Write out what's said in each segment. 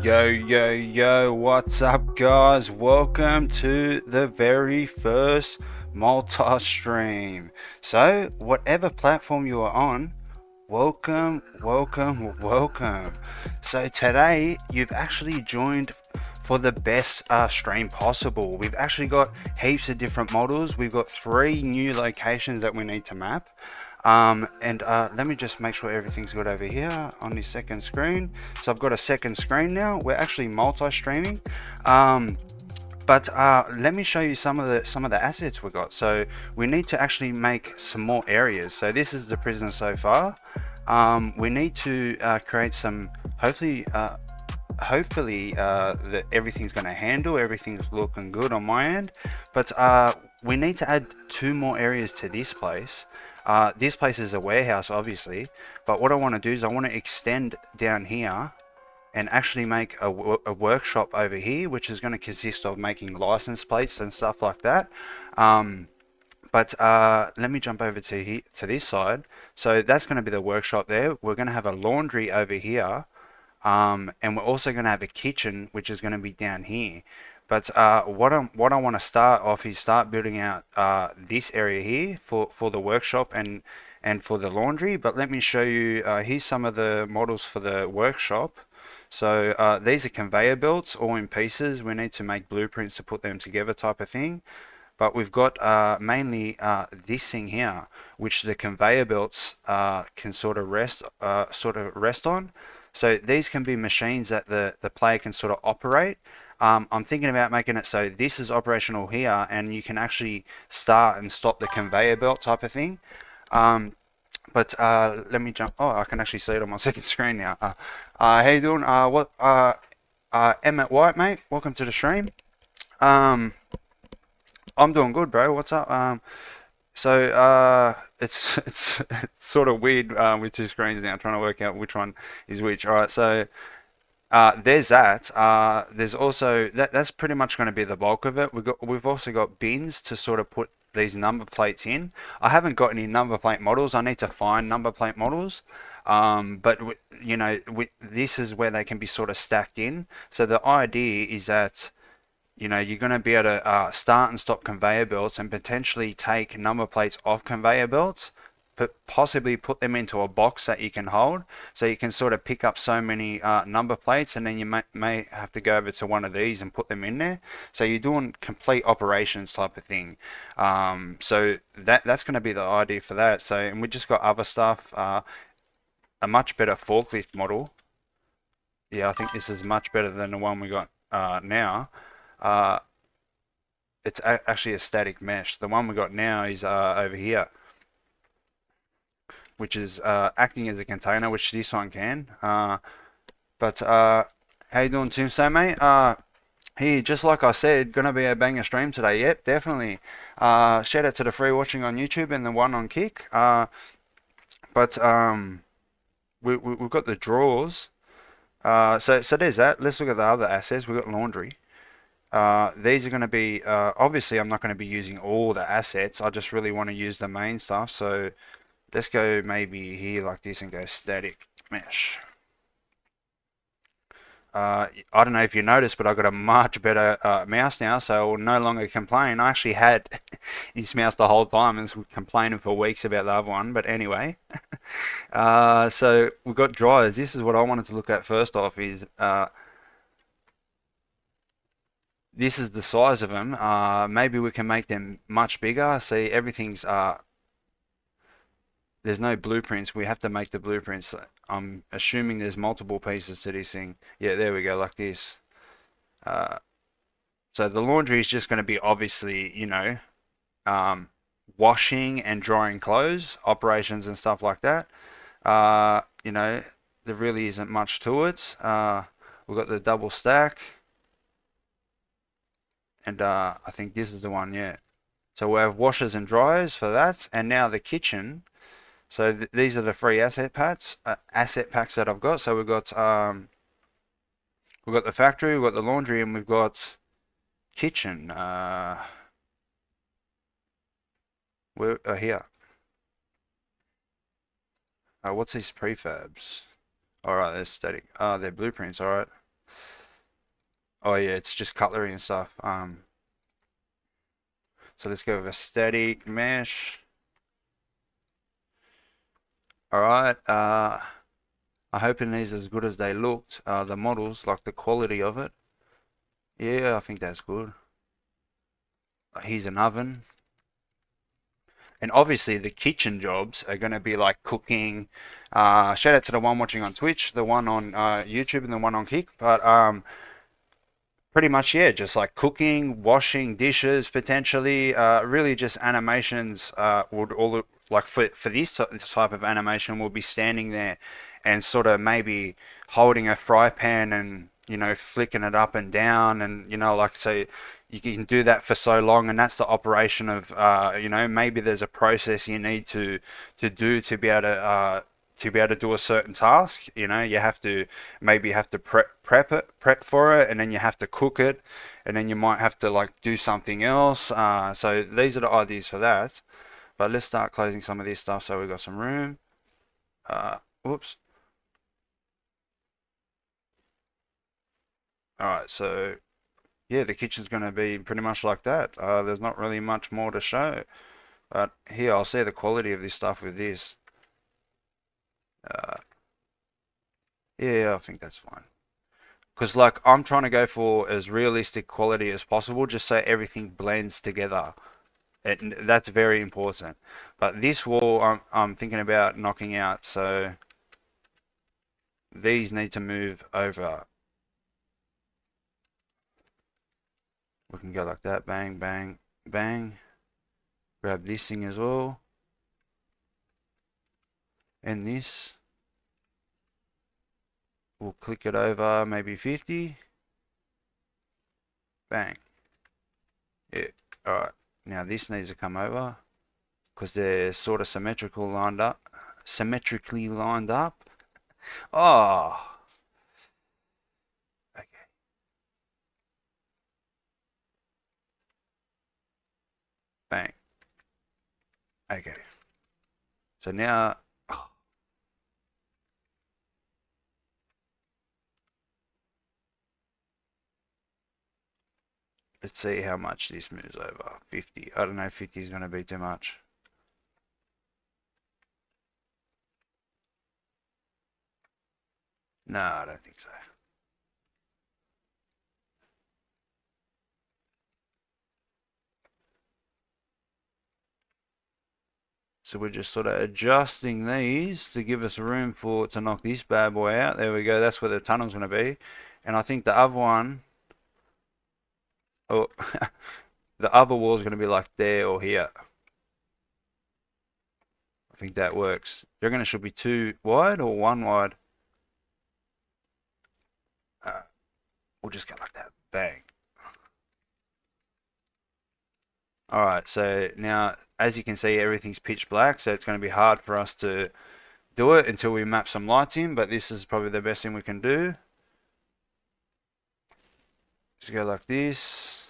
Yo, what's up, guys? Welcome to the very first multi-stream. So, whatever platform you are on, welcome. So, today you've actually joined for the best stream possible. We've actually got heaps of different models. We've got 3 new locations that we need to map. Let me just make sure everything's good over here on the second screen. So I've got a second screen now. We're actually multi-streaming. Let me show you some of the assets we got. So we need to actually make some more areas. So this is the prison so far. We need to create some, hopefully that everything's going to handle, everything's looking good on my end, but we need to add 2 more areas to this place. This place is a warehouse, obviously, but what I want to do is I want to extend down here and actually make a workshop over here, which is going to consist of making license plates and stuff like that. Let me jump over to this side. So that's going to be the workshop there. We're going to have a laundry over here, and we're also going to have a kitchen, which is going to be down here. But what I want to start off is start building out this area here for the workshop and for the laundry. But let me show you, here's some of the models for the workshop. So these are conveyor belts all in pieces. We need to make blueprints to put them together type of thing. But we've got mainly this thing here, which the conveyor belts can sort of rest on. So these can be machines that the player can sort of operate. I'm thinking about making it so this is operational here, and you can actually start and stop the conveyor belt type of thing. Let me jump. Oh, I can actually see it on my second screen now. How you doing? Emmett White, mate. Welcome to the stream. I'm doing good, bro. What's up? It's sort of weird with 2 screens now, trying to work out which one is which. All right, so there's that. There's also that's pretty much going to be the bulk of it. We've also got bins to sort of put these number plates in. I haven't got any number plate models. I need to find number plate models. This is where they can be sort of stacked in. So the idea is that you're going to be able to start and stop conveyor belts and potentially take number plates off conveyor belts, but possibly put them into a box that you can hold, so you can sort of pick up so many number plates, and then you may have to go over to one of these and put them in there. So you're doing complete operations type of thing. So that's going to be the idea for that. So, and we just got other stuff, a much better forklift model. Yeah, I think this is much better than the one we got now. It's actually a static mesh. The one we got now is over here, which is acting as a container, which this one can. How you doing, Tombstone, mate? Here, just like I said, gonna be a banger stream today. Yep, definitely. Shout out to the free watching on YouTube and the one on Kick. We've got the drawers. So there's that. Let's look at the other assets. We've got laundry. These are going to be, obviously I'm not going to be using all the assets. I just really want to use the main stuff. So let's go maybe here like this and go static mesh. I don't know if you noticed, but I got a much better mouse now, so I will no longer complain. I actually had this mouse the whole time and was complaining for weeks about the other one, but anyway. So we've got dryers. This is what I wanted to look at first off is this is the size of them. Maybe we can make them much bigger. See, everything's there's no blueprints. We have to make the blueprints. I'm assuming there's multiple pieces to this thing. Yeah, there we go, like this. So the laundry is just going to be obviously, washing and drying clothes, operations and stuff like that. There really isn't much to it. We've got the double stack. And I think this is the one, yeah. So we have washers and dryers for that. And now the kitchen. So these are the 3 asset packs that I've got. So we've got the factory, we've got the laundry, and we've got kitchen. We're here. What's these prefabs? All right, they're static. They're blueprints. All right. Oh yeah, it's just cutlery and stuff. So let's go with a static mesh. All right. I'm hoping these are as good as they looked. The models, like the quality of it. Yeah, I think that's good. Here's an oven. And obviously the kitchen jobs are going to be like cooking. Shout out to the one watching on Twitch, the one on YouTube, and the one on Kick. But pretty much, yeah, just like cooking, washing dishes, potentially. Really, just animations would all like for this type of animation, we'll be standing there and sort of maybe holding a fry pan and flicking it up and down, and like so you can do that for so long, and that's the operation of maybe there's a process you need to do to be able to do a certain task. You have to maybe have to prep for it, and then you have to cook it, and then you might have to like do something else. So these are the ideas for that. But let's start closing some of this stuff so we've got some room. Whoops. All right, so yeah, the kitchen's going to be pretty much like that. There's not really much more to show. But here, I'll see the quality of this stuff with this. Uh, yeah, I think that's fine. Because like I'm trying to go for as realistic quality as possible, just so everything blends together. That's very important. But this wall, I'm thinking about knocking out, so these need to move over. We can go like that, bang, bang, bang. Grab this thing as well. And this. We'll click it over, maybe 50. Bang. Yeah. Alright. Now this needs to come over because they're sort of symmetrical lined up. Symmetrically lined up. Oh. Okay. Bang. Okay. So now, oh, let's see how much this moves over. 50. I don't know if 50 is going to be too much. No, I don't think so. So we're just sort of adjusting these to give us room to knock this bad boy out. There we go. That's where the tunnel's going to be. And I think the other one, oh, the other wall is going to be like there or here. I think that works. You're going to should be 2 wide or 1 wide? We'll just go like that. Bang. Alright, so now as you can see everything's pitch black, so it's going to be hard for us to do it until we map some lights in, but this is probably the best thing we can do. Just go like this.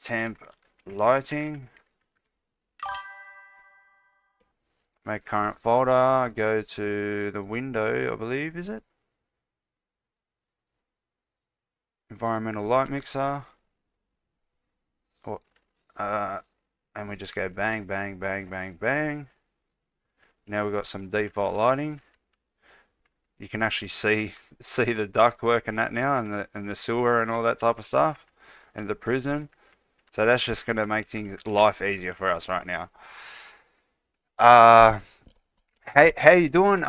Temp lighting. Make current folder, go to the window, I believe, is it? Environmental light mixer. Oh, and we just go bang, bang, bang, bang, bang. Now we've got some default lighting. You can actually see the ductwork and that now, and the sewer and all that type of stuff, and the prison. So that's just going to make things life easier for us right now. Hey, how you doing?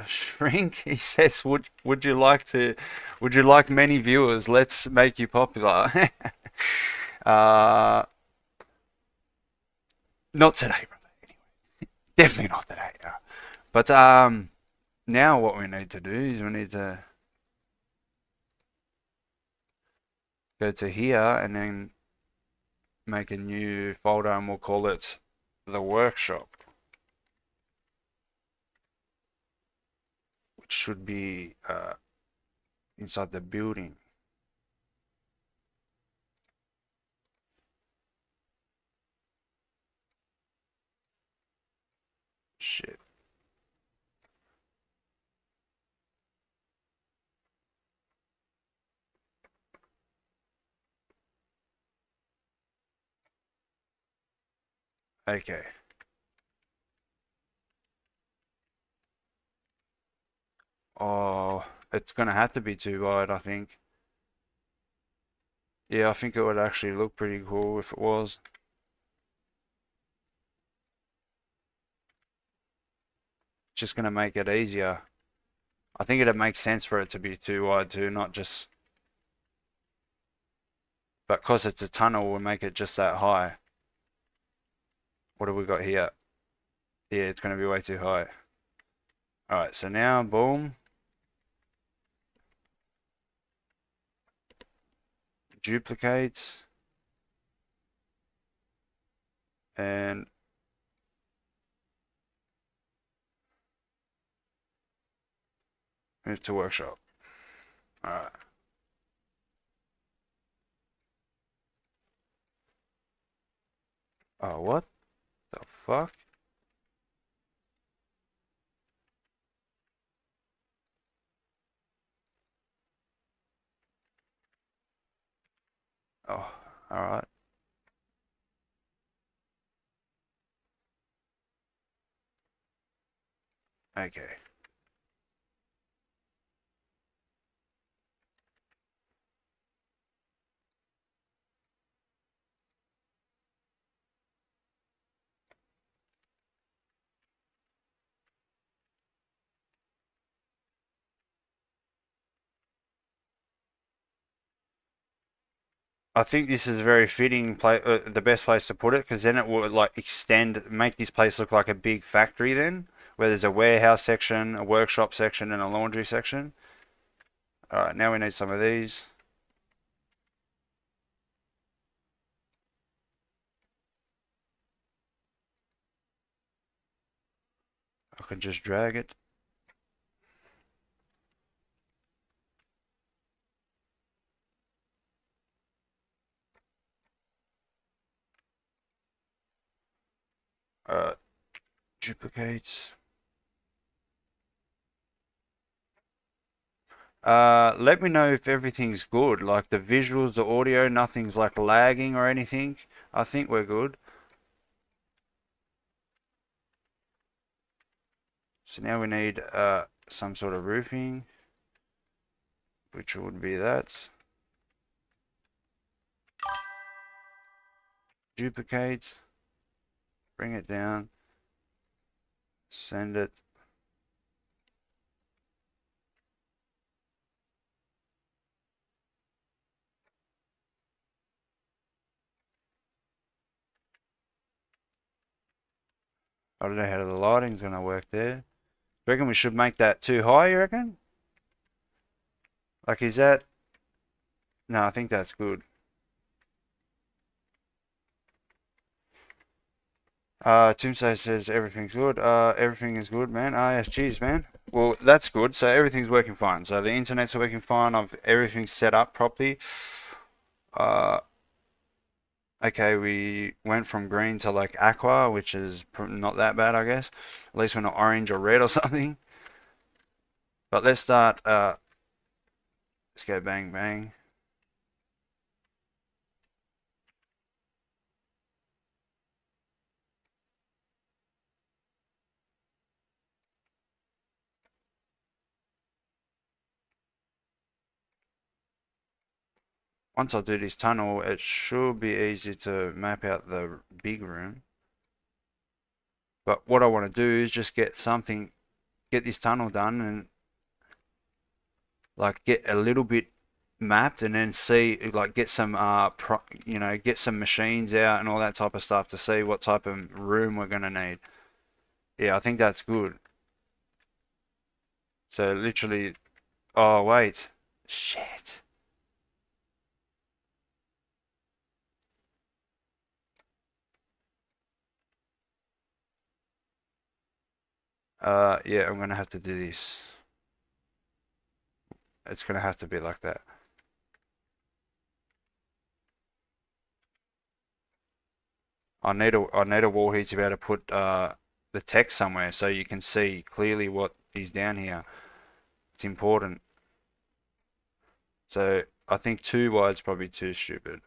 Shrink. He says, would you like many viewers? Let's make you popular. uh, Not today, brother. Anyway, definitely not today. But now what we need to do is we need to go to here and then make a new folder, and we'll call it the workshop, which should be inside the building. Shit. Okay. Oh, it's gonna have to be too wide, I think. Yeah, I think it would actually look pretty cool if it was. Just gonna make it easier. I think it'd make sense for it to be too wide too, not just, but because it's a tunnel, we'll make it just that high. What have we got here? Yeah, it's gonna be way too high. Alright, so now, boom. Duplicate. And move to workshop. Alright. Oh, what the fuck? Oh, alright. Okay. I think this is a very fitting place, the best place to put it, because then it will like extend, make this place look like a big factory then, where there's a warehouse section, a workshop section, and a laundry section. Alright, now we need some of these. I can just drag it. Duplicates. Let me know if everything's good, like the visuals, the audio, nothing's like lagging or anything. I think we're good. So now we need some sort of roofing, which would be that. Duplicate, bring it down, send it. I don't know how the lighting's gonna work there. You reckon we should make that too high, you reckon? Like, is that? No, I think that's good. Tombstone says everything's good. Everything is good, man. Ah, yes, geez, man. Well, that's good. So everything's working fine. So the internet's working fine. Everything's set up properly. Uh, okay, we went from green to like aqua, which is not that bad, I guess. At least we're not orange or red or something. But let's start. Let's go bang bang. Once I do this tunnel, it should be easy to map out the big room. But what I want to do is just get this tunnel done and like get a little bit mapped and then see like get some get some machines out and all that type of stuff to see what type of room we're gonna need. Yeah, I think that's good. So literally, oh wait, shit. Yeah, I'm gonna have to do this. It's gonna have to be like that. I need a wall here to be able to put the text somewhere so you can see clearly what is down here. It's important. So I think too wide's probably too stupid.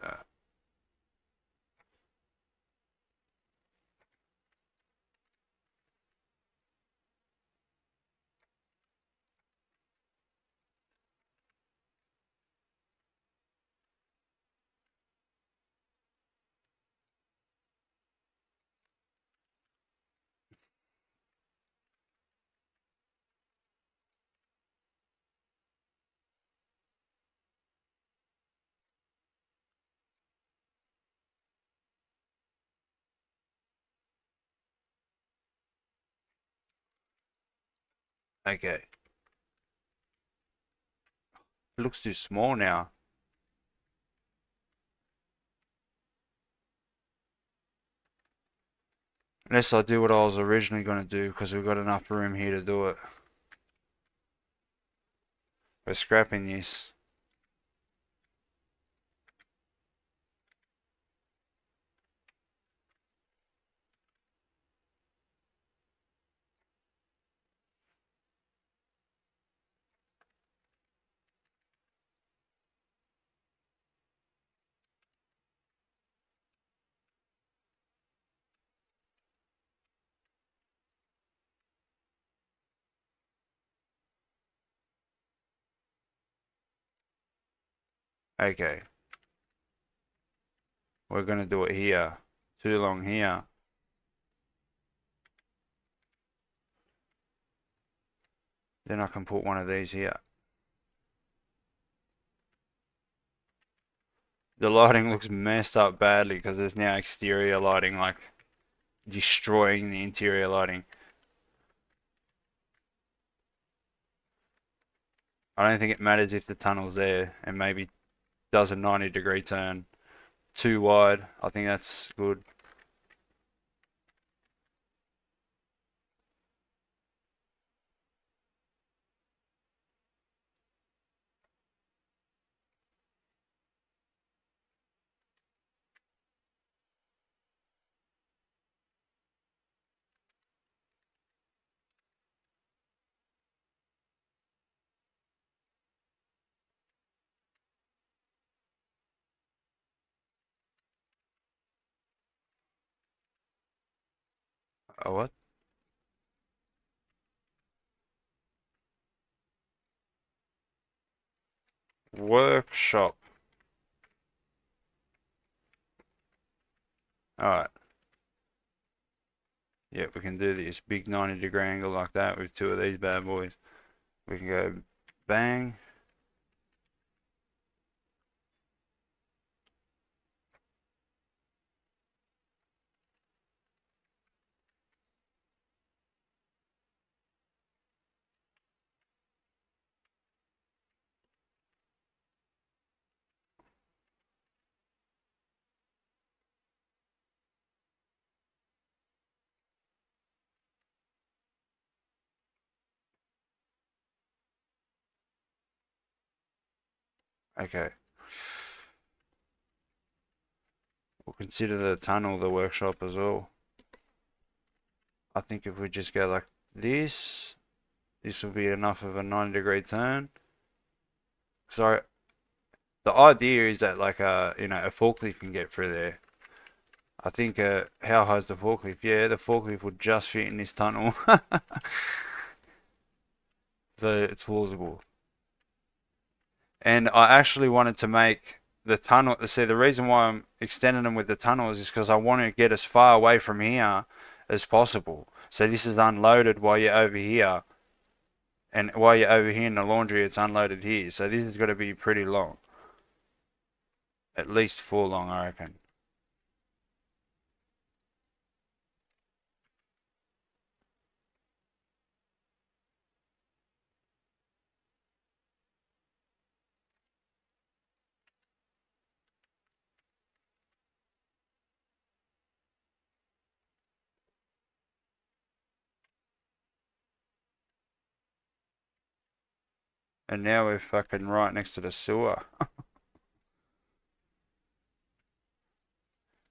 Okay. It looks too small now. Unless I do what I was originally going to do, because we've got enough room here to do it. We're scrapping this. Okay. We're going to do it here. Too long here. Then I can put one of these here. The lighting looks messed up badly because there's now exterior lighting, like destroying the interior lighting. I don't think it matters if the tunnel's there and maybe does a 90-degree turn too wide. I think that's good. Oh, what? Workshop. Alright. Yeah, we can do this big 90-degree angle like that with two of these bad boys. We can go bang. Okay. We'll consider the tunnel the workshop as well. I think if we just go like this, this will be enough of a 90-degree turn. So the idea is that like a a forklift can get through there. I think how high is the forklift? Yeah, the forklift would just fit in this tunnel. So it's plausible. And I actually wanted to make the tunnel. See, the reason why I'm extending them with the tunnels is because I want to get as far away from here as possible. So this is unloaded while you're over here. And while you're over here in the laundry, it's unloaded here. So this is going to be pretty long. At least 4 long, I reckon. And now we're fucking right next to the sewer.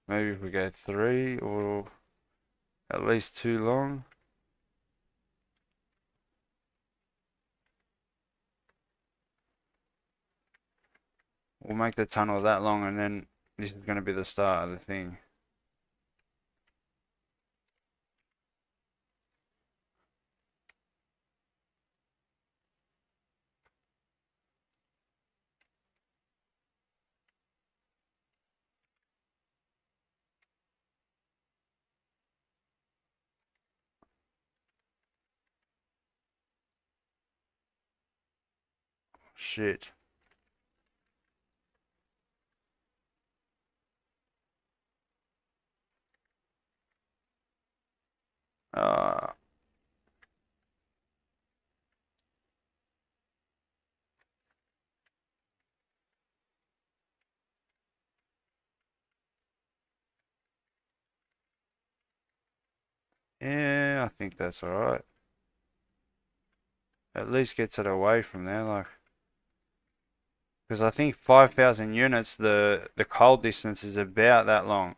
Maybe if we go 3 or at least 2 long. We'll make the tunnel that long and then this is going to be the start of the thing. Shit. Uh, Yeah, I think that's alright. At least gets it away from there, like. Because I think 5,000 units, the cold distance is about that long.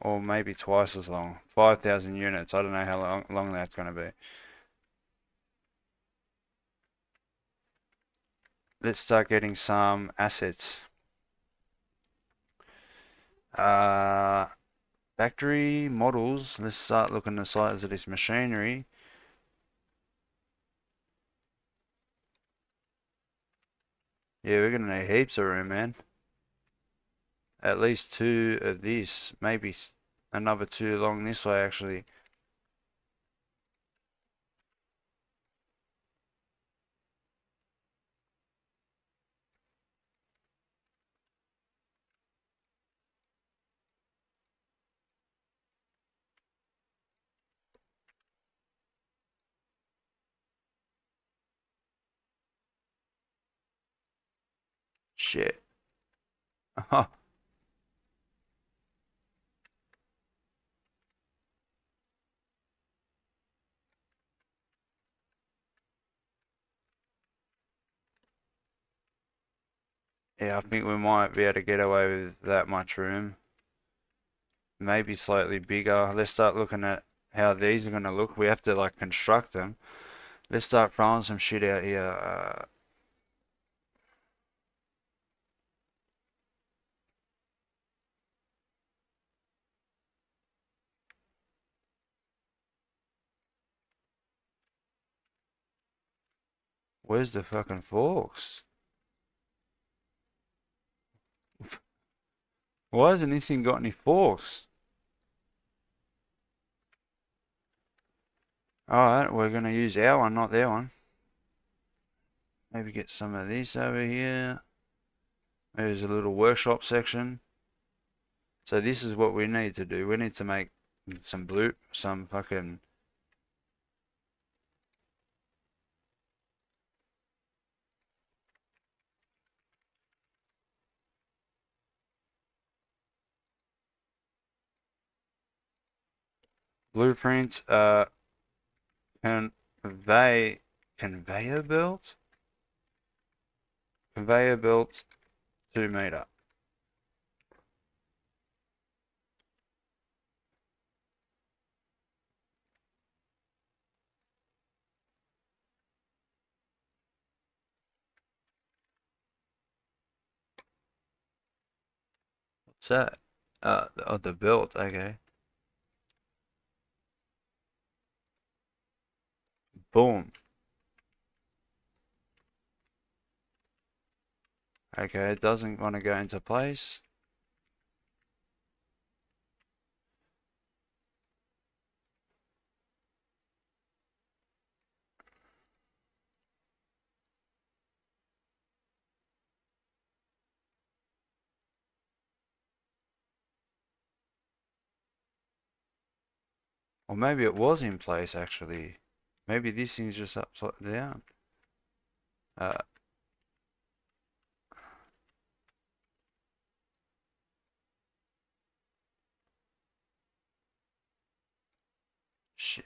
Or maybe twice as long. 5,000 units. I don't know how long that's going to be. Let's start getting some assets. Uh, Factory models. Let's start looking at the size of this machinery. Yeah, we're going to need heaps of room, man. At least two of this. Maybe another two along this way, actually. Shit. Yeah, I think we might be able to get away with that much room. Maybe slightly bigger. Let's start looking at how these are going to look. We have to like construct them. Let's start throwing some shit out here. Where's the fucking forks? Why hasn't this thing got any forks? Alright, we're going to use our one, not their one. Maybe get some of this over here. There's a little workshop section. So this is what we need to do. We need to make some fucking blueprints. Convey conveyor belt. Conveyor belt 2 meter. What's that? Oh, the belt. Okay. Boom. Okay, it doesn't want to go into place. Or maybe it was in place actually. Maybe this thing's just upside down. Uh, Shit.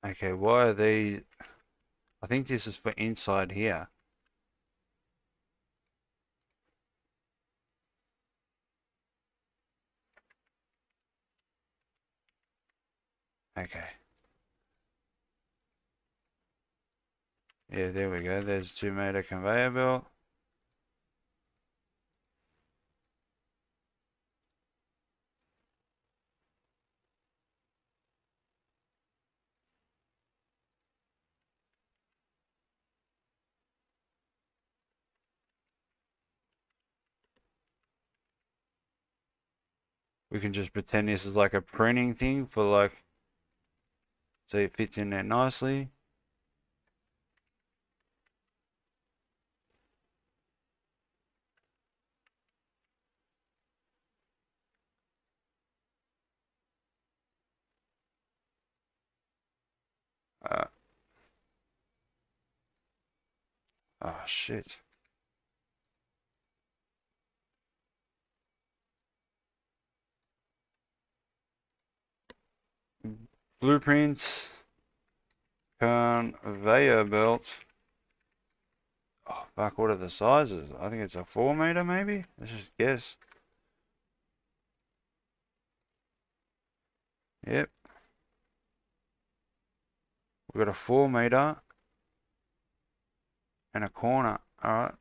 Okay, why are they? I think this is for inside here. Okay. Yeah, there we go. There's 2 meter conveyor belt. We can just pretend this is like a printing thing for like, so it fits in there nicely. Uh, Oh shit. Blueprints. Conveyor belt. Oh, fuck, what are the sizes? I think it's a 4 meter maybe? Let's just guess. Yep. We've got a 4 meter and a corner. Alright.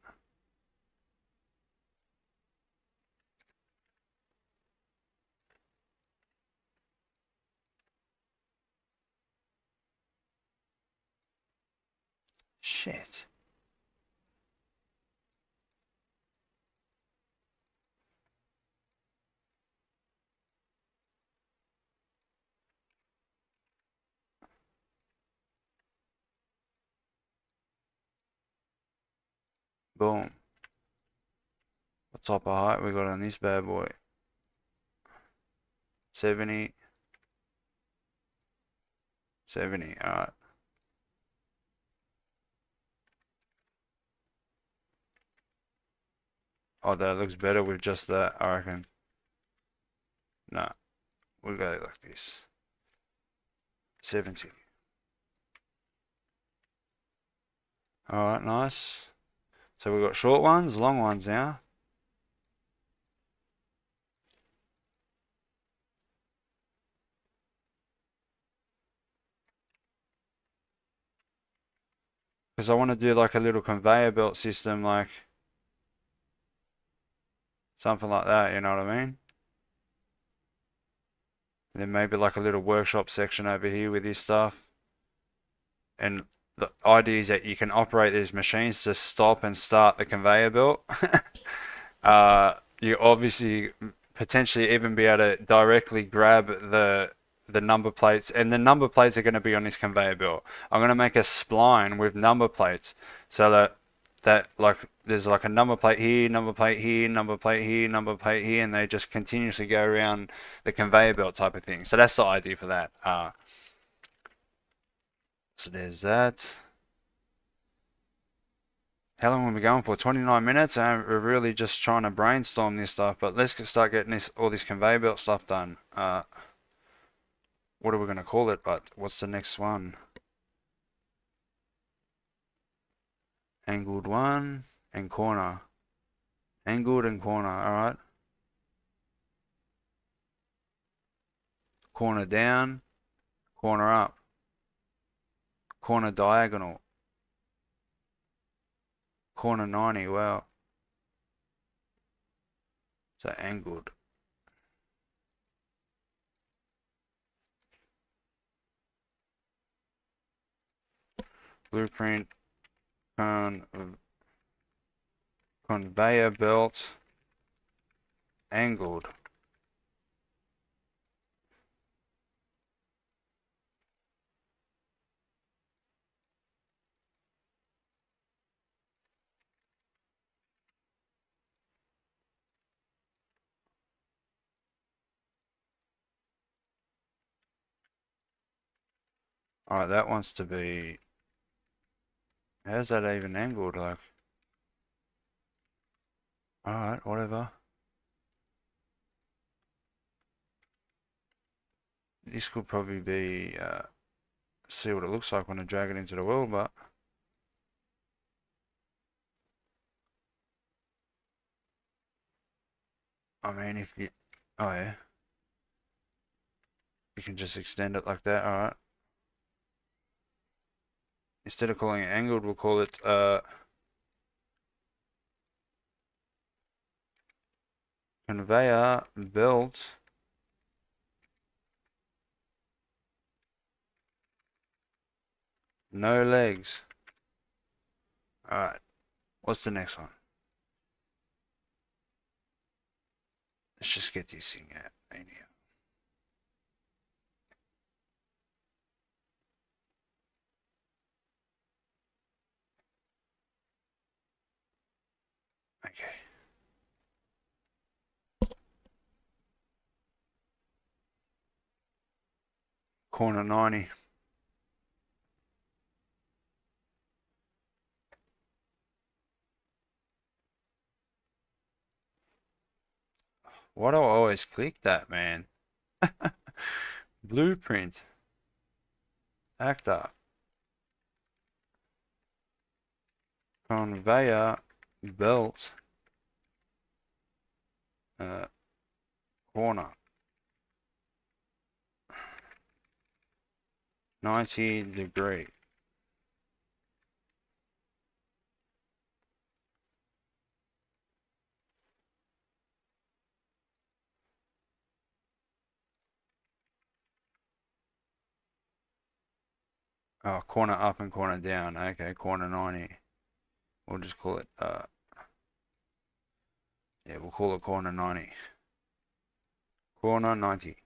Shit. Boom. What type of height we got on this bad boy? 70. 70. Alright. Oh, that looks better with just that, I reckon. Nah, we'll go like this. 70. Alright, nice. So we've got short ones, long ones now. Because I want to do like a little conveyor belt system, like something like that, you know what I mean? And then maybe like a little workshop section over here with this stuff. And the idea is that you can operate these machines to stop and start the conveyor belt. You obviously potentially even be able to directly grab the number plates, and the number plates are going to be on this conveyor belt. I'm going to make a spline with number plates so that like there's like a number plate here, number plate here, number plate here, number plate here, and they just continuously go around the conveyor belt type of thing. So that's the idea for that. So there's that. How long are we going for? 29 minutes, and we're really just trying to brainstorm this stuff. But let's start getting all this conveyor belt stuff done. What are we going to call it? But what's the next one? Angled one and corner. Angled and corner. All right. Corner down, corner up, corner diagonal, corner 90. Wow. So angled. Blueprint conveyor belt angled. All right, that wants to be. How's that even angled? Like. All right, whatever. This could probably be. See what it looks like when I drag it into the world, but. I mean, if you. Oh, yeah. You can just extend it like that, alright. Instead of calling it angled, we'll call it conveyor belt no legs. Alright, what's the next one? Let's just get this thing out in here. Okay. Corner 90. Why do I always click that, man? Blueprint. Actor. Conveyor belt. Corner. 90 degree. Oh, corner up and corner down. Okay, corner 90. We'll just call it, yeah, we'll call it corner 90. Corner 90.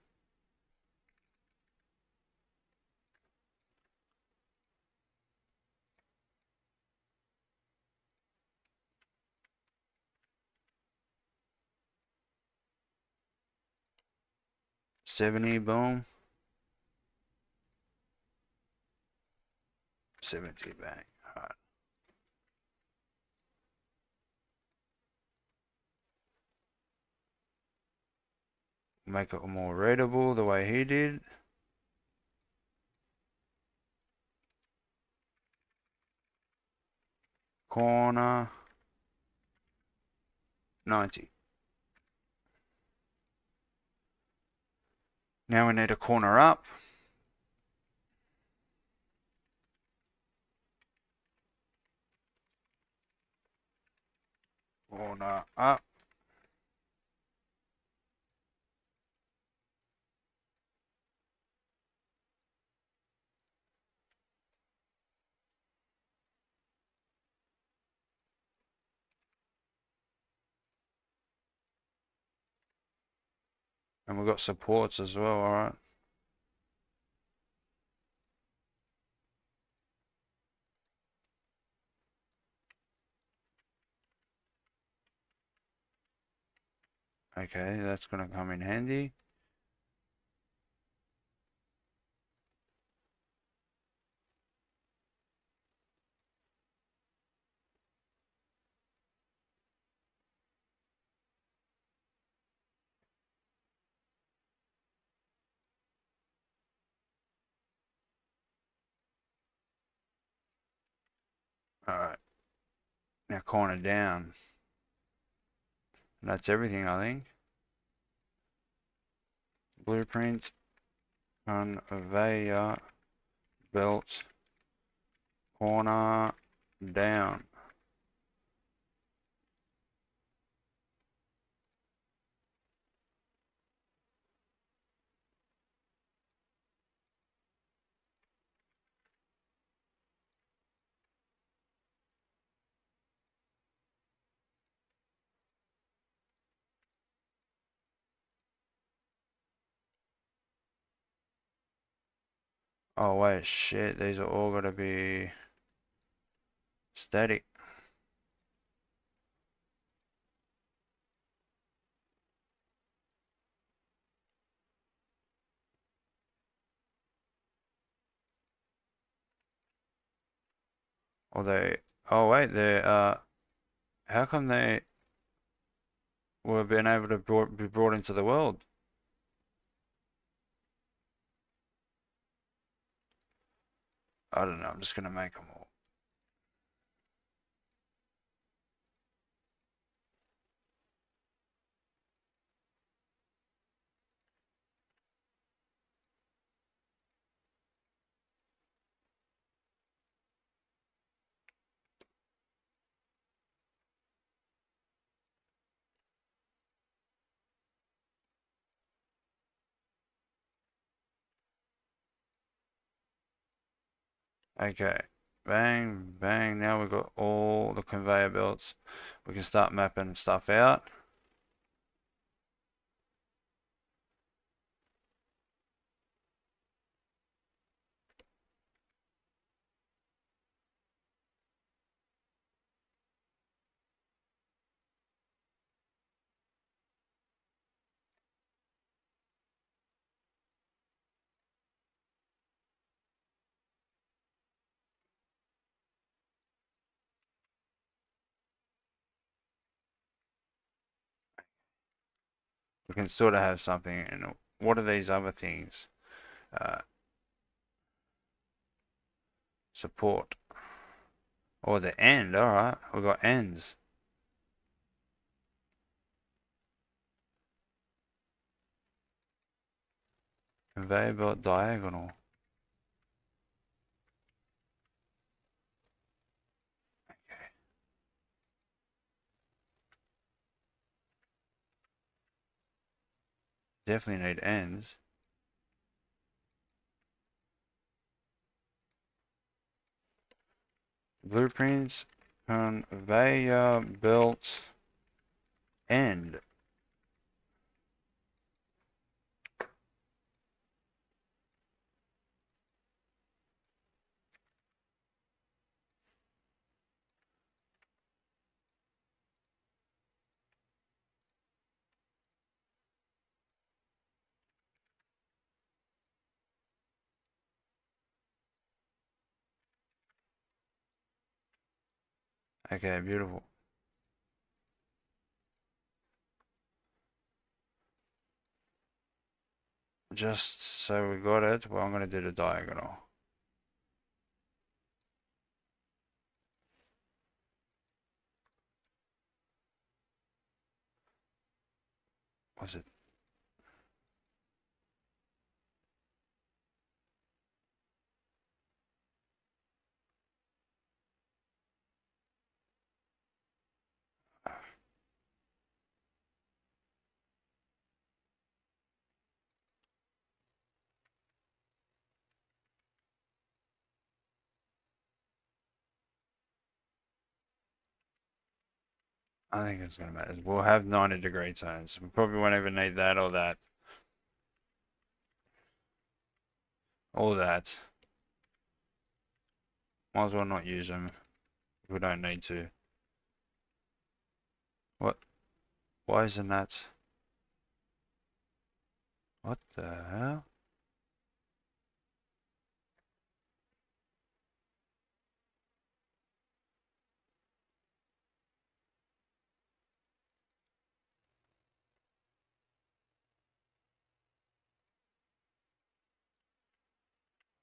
'70, boom. 70, bang. Alright. Make it more readable the way he did. Corner 90. Now we need a corner up. Corner up. And we've got supports as well, alright. Okay, that's going to come in handy. Alright, now corner down. And that's everything, I think. Blueprint, conveyor belt, corner down. Oh wait, shit, these are all going to be static. Or they, oh wait, they, how come they were being able to be brought into the world? I don't know, I'm just going to make them all. Okay, bang, bang, now we've got all the conveyor belts. We can start mapping stuff out. can sort of have something. And what are these other things? Support. Or the end. Alright, we've got ends. Conveyor belt diagonal. Okay. Definitely need ends. Blueprints, conveyor belt, end. Okay, beautiful. Just so we got it, well, I'm going to do the diagonal. Was it? I think it's going to matter. We'll have 90-degree turns. We probably won't even need that or that. Or that. Might as well not use them if we don't need to. What? Why isn't that? What the hell?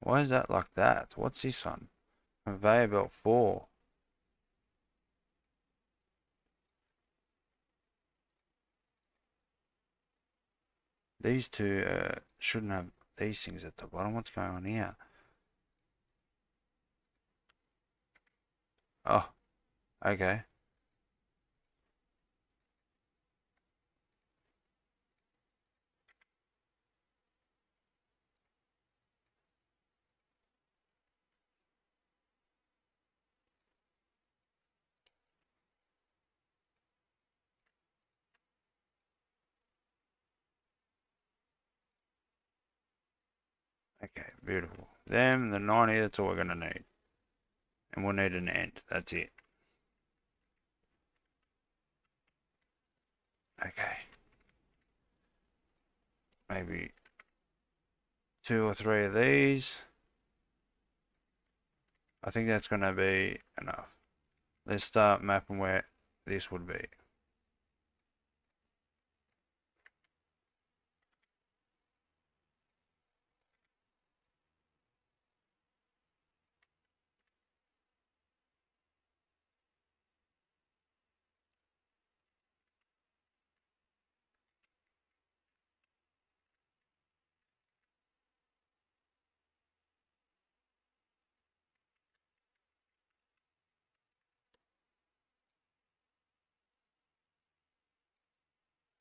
Why is that like that? What's this one? Conveyor belt 4. These two shouldn't have these things at the bottom. What's going on here? Oh, okay. Okay, beautiful. Them, the 90, that's all we're going to need. And we'll need an end. That's it. Okay. Maybe 2 or 3 of these. I think that's going to be enough. Let's start mapping where this would be.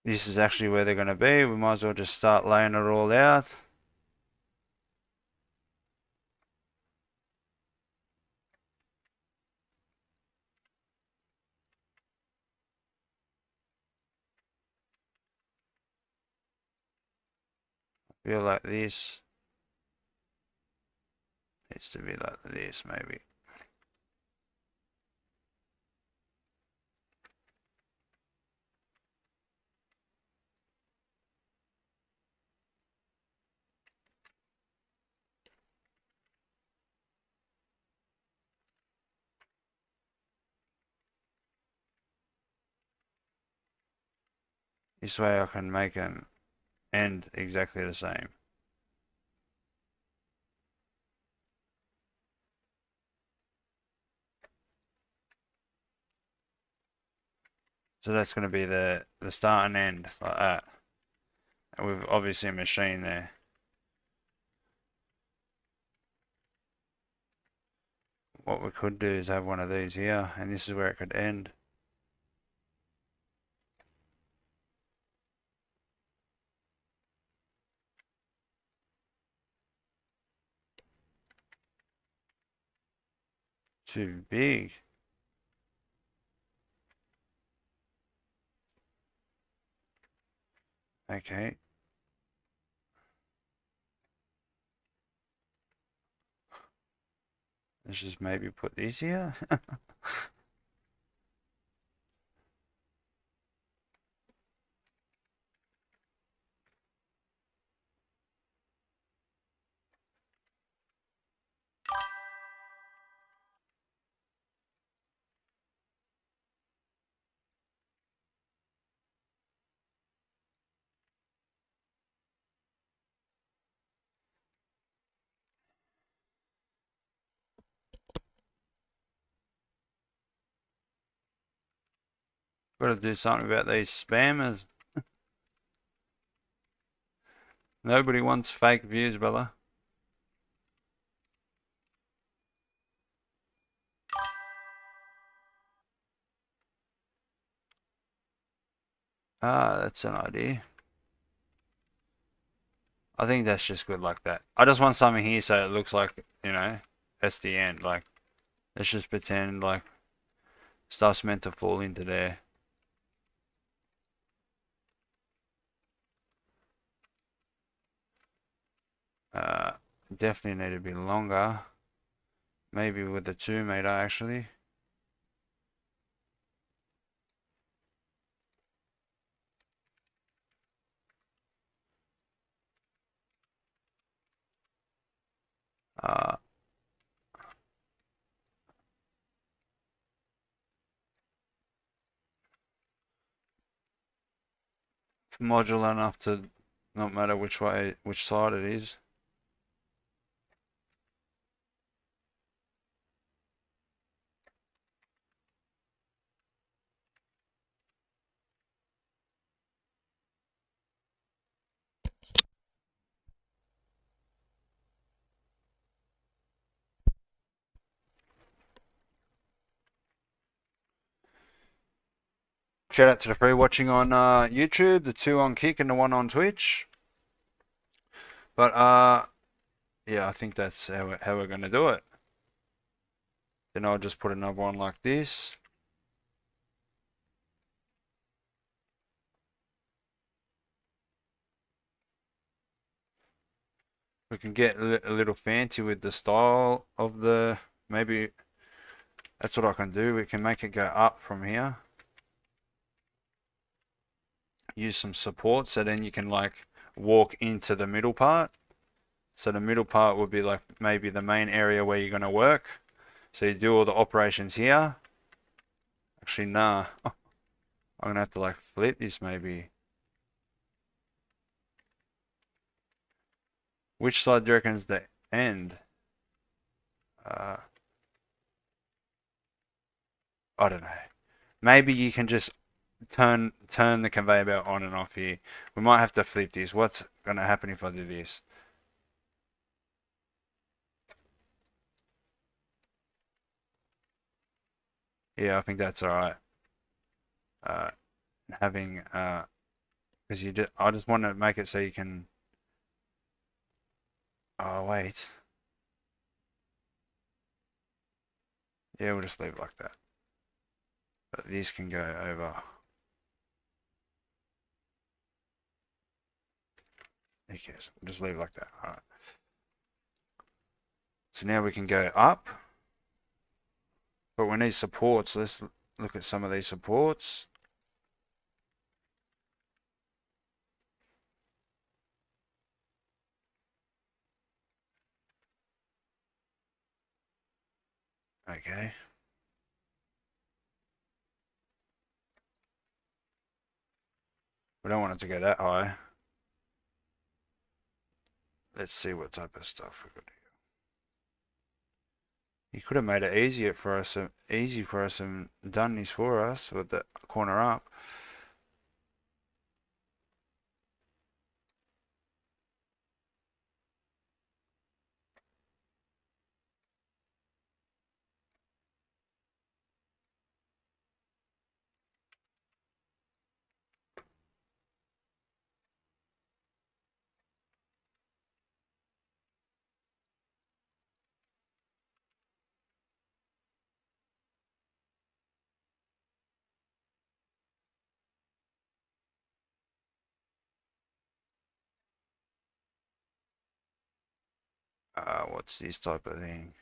This is actually where they're going to be. We might as well just start laying it all out. Feel like this. Needs to be like this, maybe. This way I can make them end exactly the same. So that's going to be the start and end like that. And we've obviously a machine there. What we could do is have one of these here, and this is where it could end. Too big. Okay. Let's just maybe put these here. Got to do something about these spammers. Nobody wants fake views, brother. Ah, that's an idea. I think that's just good like that. I just want something here so it looks like, you know, that's the end. Like, let's just pretend like stuff's meant to fall into there. Uh, Definitely need to be longer. Maybe with the 2 meter actually. Uh, it's modular enough to not matter which way, which side it is. Shout out to the three watching on YouTube, the 2 on Kick and the 1 on Twitch. But yeah, I think that's how we're gonna do it. Then I'll just put another one like this. We can get a little fancy with the style of the, maybe that's what I can do. We can make it go up from here. Use some support so then you can like walk into the middle part. So the middle part would be like maybe the main area where you're going to work. So you do all the operations here. Actually, nah. I'm going to have to like flip this maybe. Which side do you reckon is the end? I don't know. Maybe you can just turn the conveyor belt on and off here. We might have to flip this. What's going to happen if I do this? Yeah, I think that's all right. Having because I just want to make it so you can. Oh wait. Yeah, we'll just leave it like that. But these can go over. Who cares? We'll just leave it like that. All right. So now we can go up. But we need supports. Let's look at some of these supports. Okay. We don't want it to go that high. Let's see what type of stuff we could do. He could have made it easier for us, easy for us, and done this for us with the corner up. What's this type of thing?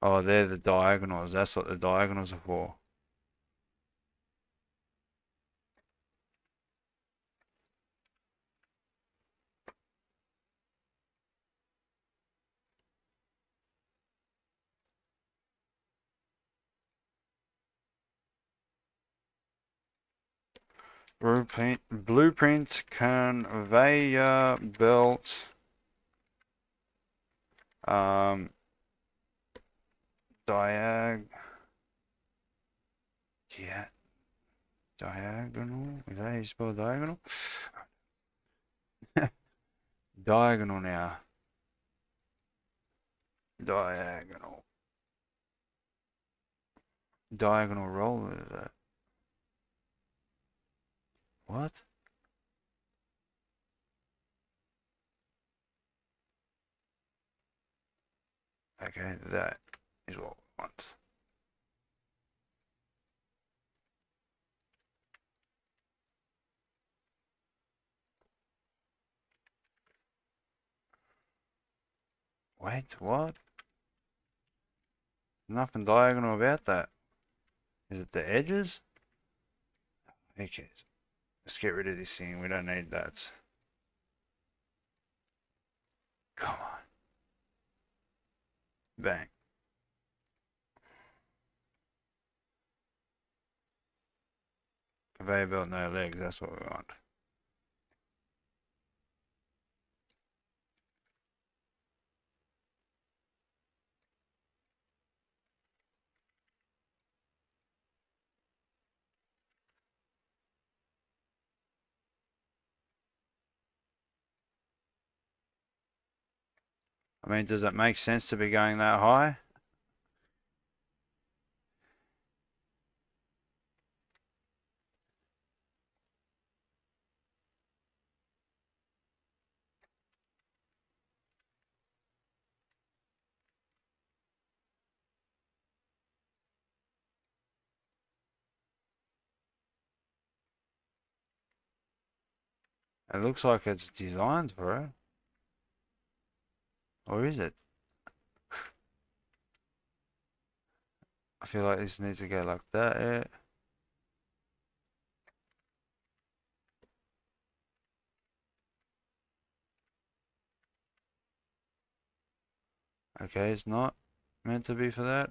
Oh, they're the diagonals. That's what the diagonals are for. Blueprint conveyor belt. Diag. Yeah. Diagonal. Is that how you spell diagonal? Diagonal now. Diagonal. Diagonal roller is that? What? Okay, that is what we want. Wait, what? Nothing diagonal about that. Is it the edges? Okay, let's get rid of this thing. We don't need that. Come on. Bang. Conveyor belt, no legs. That's what we want. I mean, does it make sense to be going that high? It looks like it's designed for it. Or is it? I feel like this needs to go like that. Yeah. Okay, it's not meant to be for that.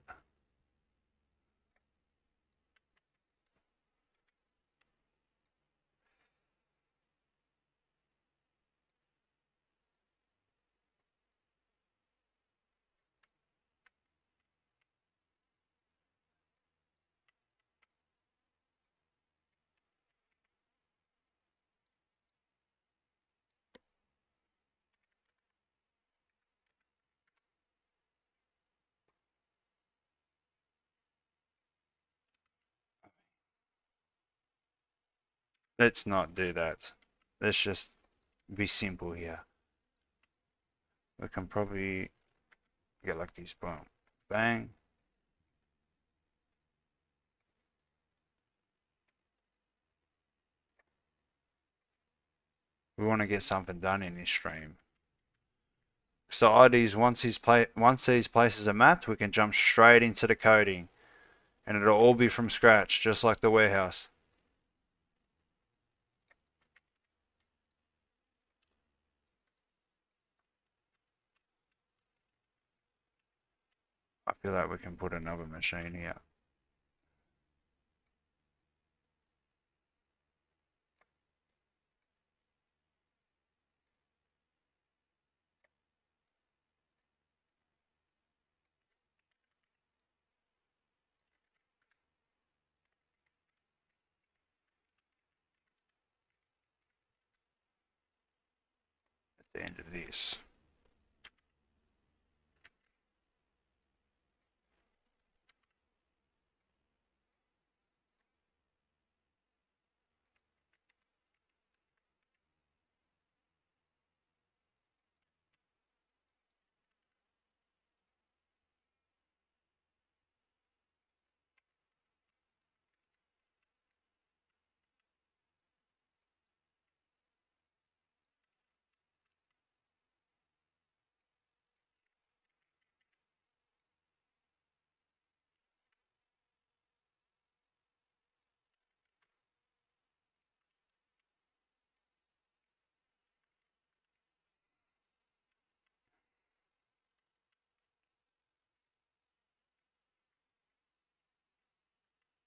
Let's not do that. Let's just be simple here. We can probably get like this. Boom. Bang. We want to get something done in this stream. So IDs, once these places are mapped, we can jump straight into the coding. And it'll all be from scratch, just like the warehouse. I feel like we can put another machine here. At the end of this.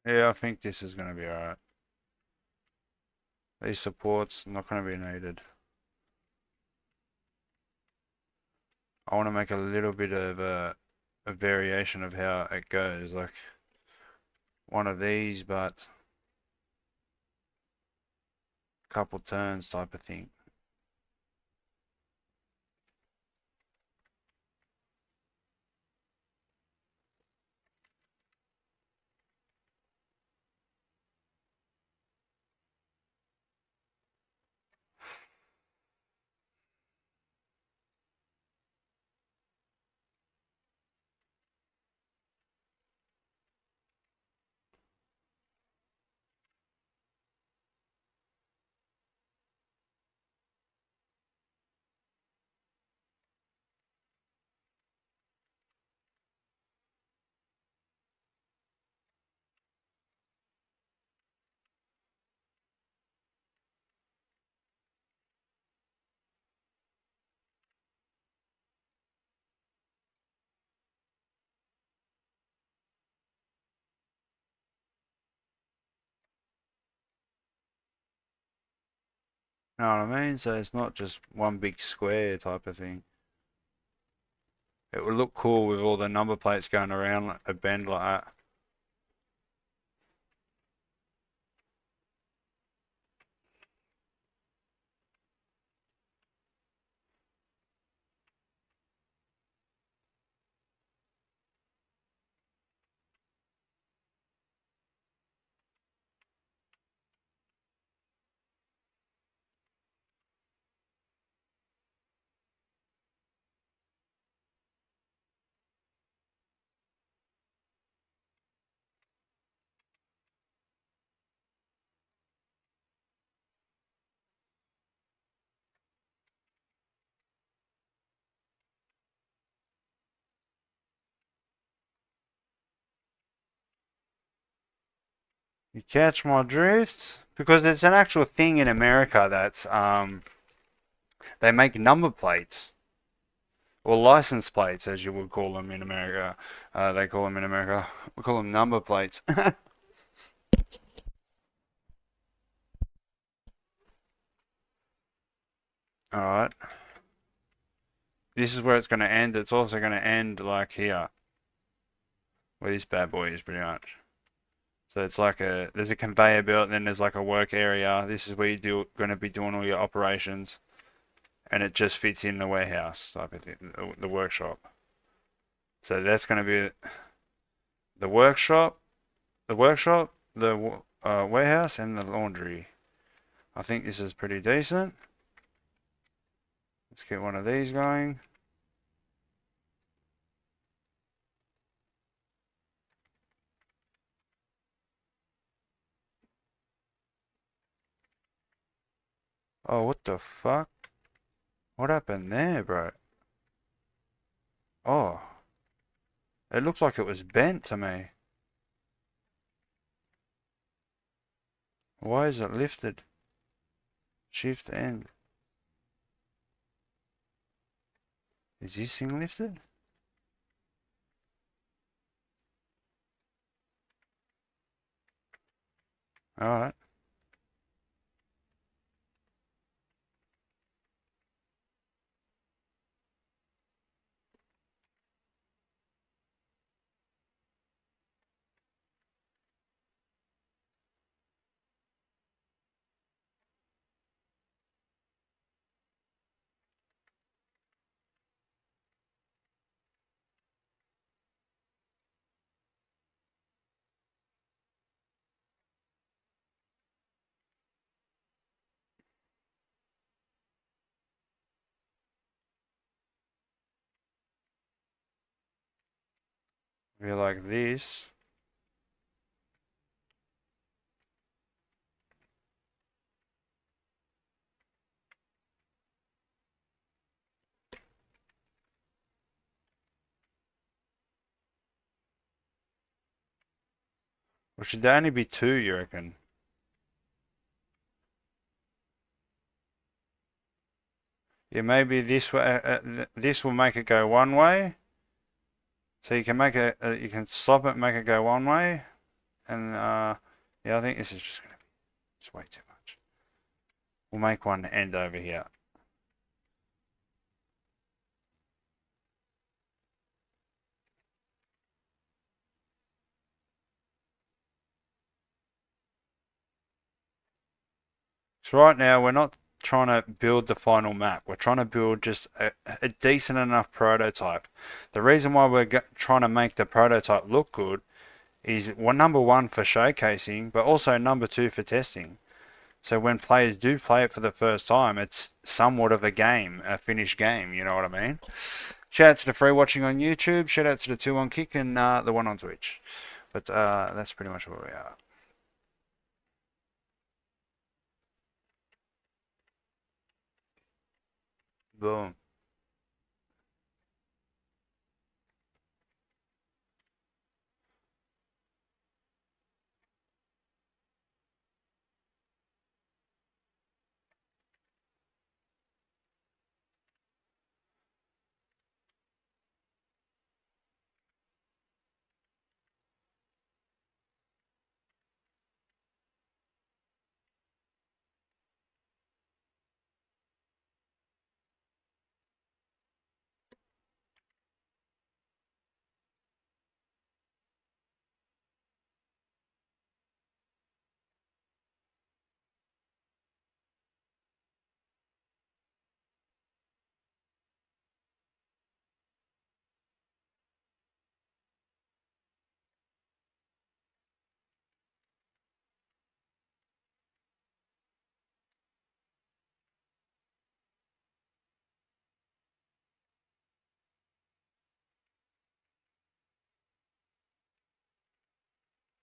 Yeah, I think this is going to be alright. These supports not going to be needed. I want to make a little bit of a variation of how it goes, like one of these, but a couple turns type of thing. You know what I mean? So it's not just one big square type of thing. It would look cool with all the number plates going around like a bend like that. You catch my drift? Because it's an actual thing in America that's they make number plates. Or license plates, as you would call them in America. They call them in America. We call them number plates. Alright. This is where it's going to end. It's also going to end like here. Where this bad boy is pretty much. So it's like there's a conveyor belt and then there's like a work area. This is where you're going to be doing all your operations. And it just fits in the warehouse type of thing, the workshop. So that's going to be the workshop, the warehouse, and the laundry. I think this is pretty decent. Let's get one of these going. Oh, what the fuck? What happened there, bro? Oh, it looks like it was bent to me. Why is it lifted? Shift N. Is this thing lifted? Alright. Be like this. Or should there only be two, you reckon? Yeah, maybe this way. This will make it go one way. So you can make it. You can stop it, make it go one way, and yeah, I think this is just gonna be. It's way too much. We'll make one end over here. So right now we're not trying to build the final map. We're trying to build just a decent enough prototype. The reason why we're trying to make the prototype look good is, well, number one, for showcasing, but also number two, for testing. So when players do play it for the first time, it's somewhat of a game, a finished game, you know what I mean? Shout out to the free watching on YouTube, shout out to the 2 on Kick and the 1 on Twitch. But that's pretty much where we are. Boom.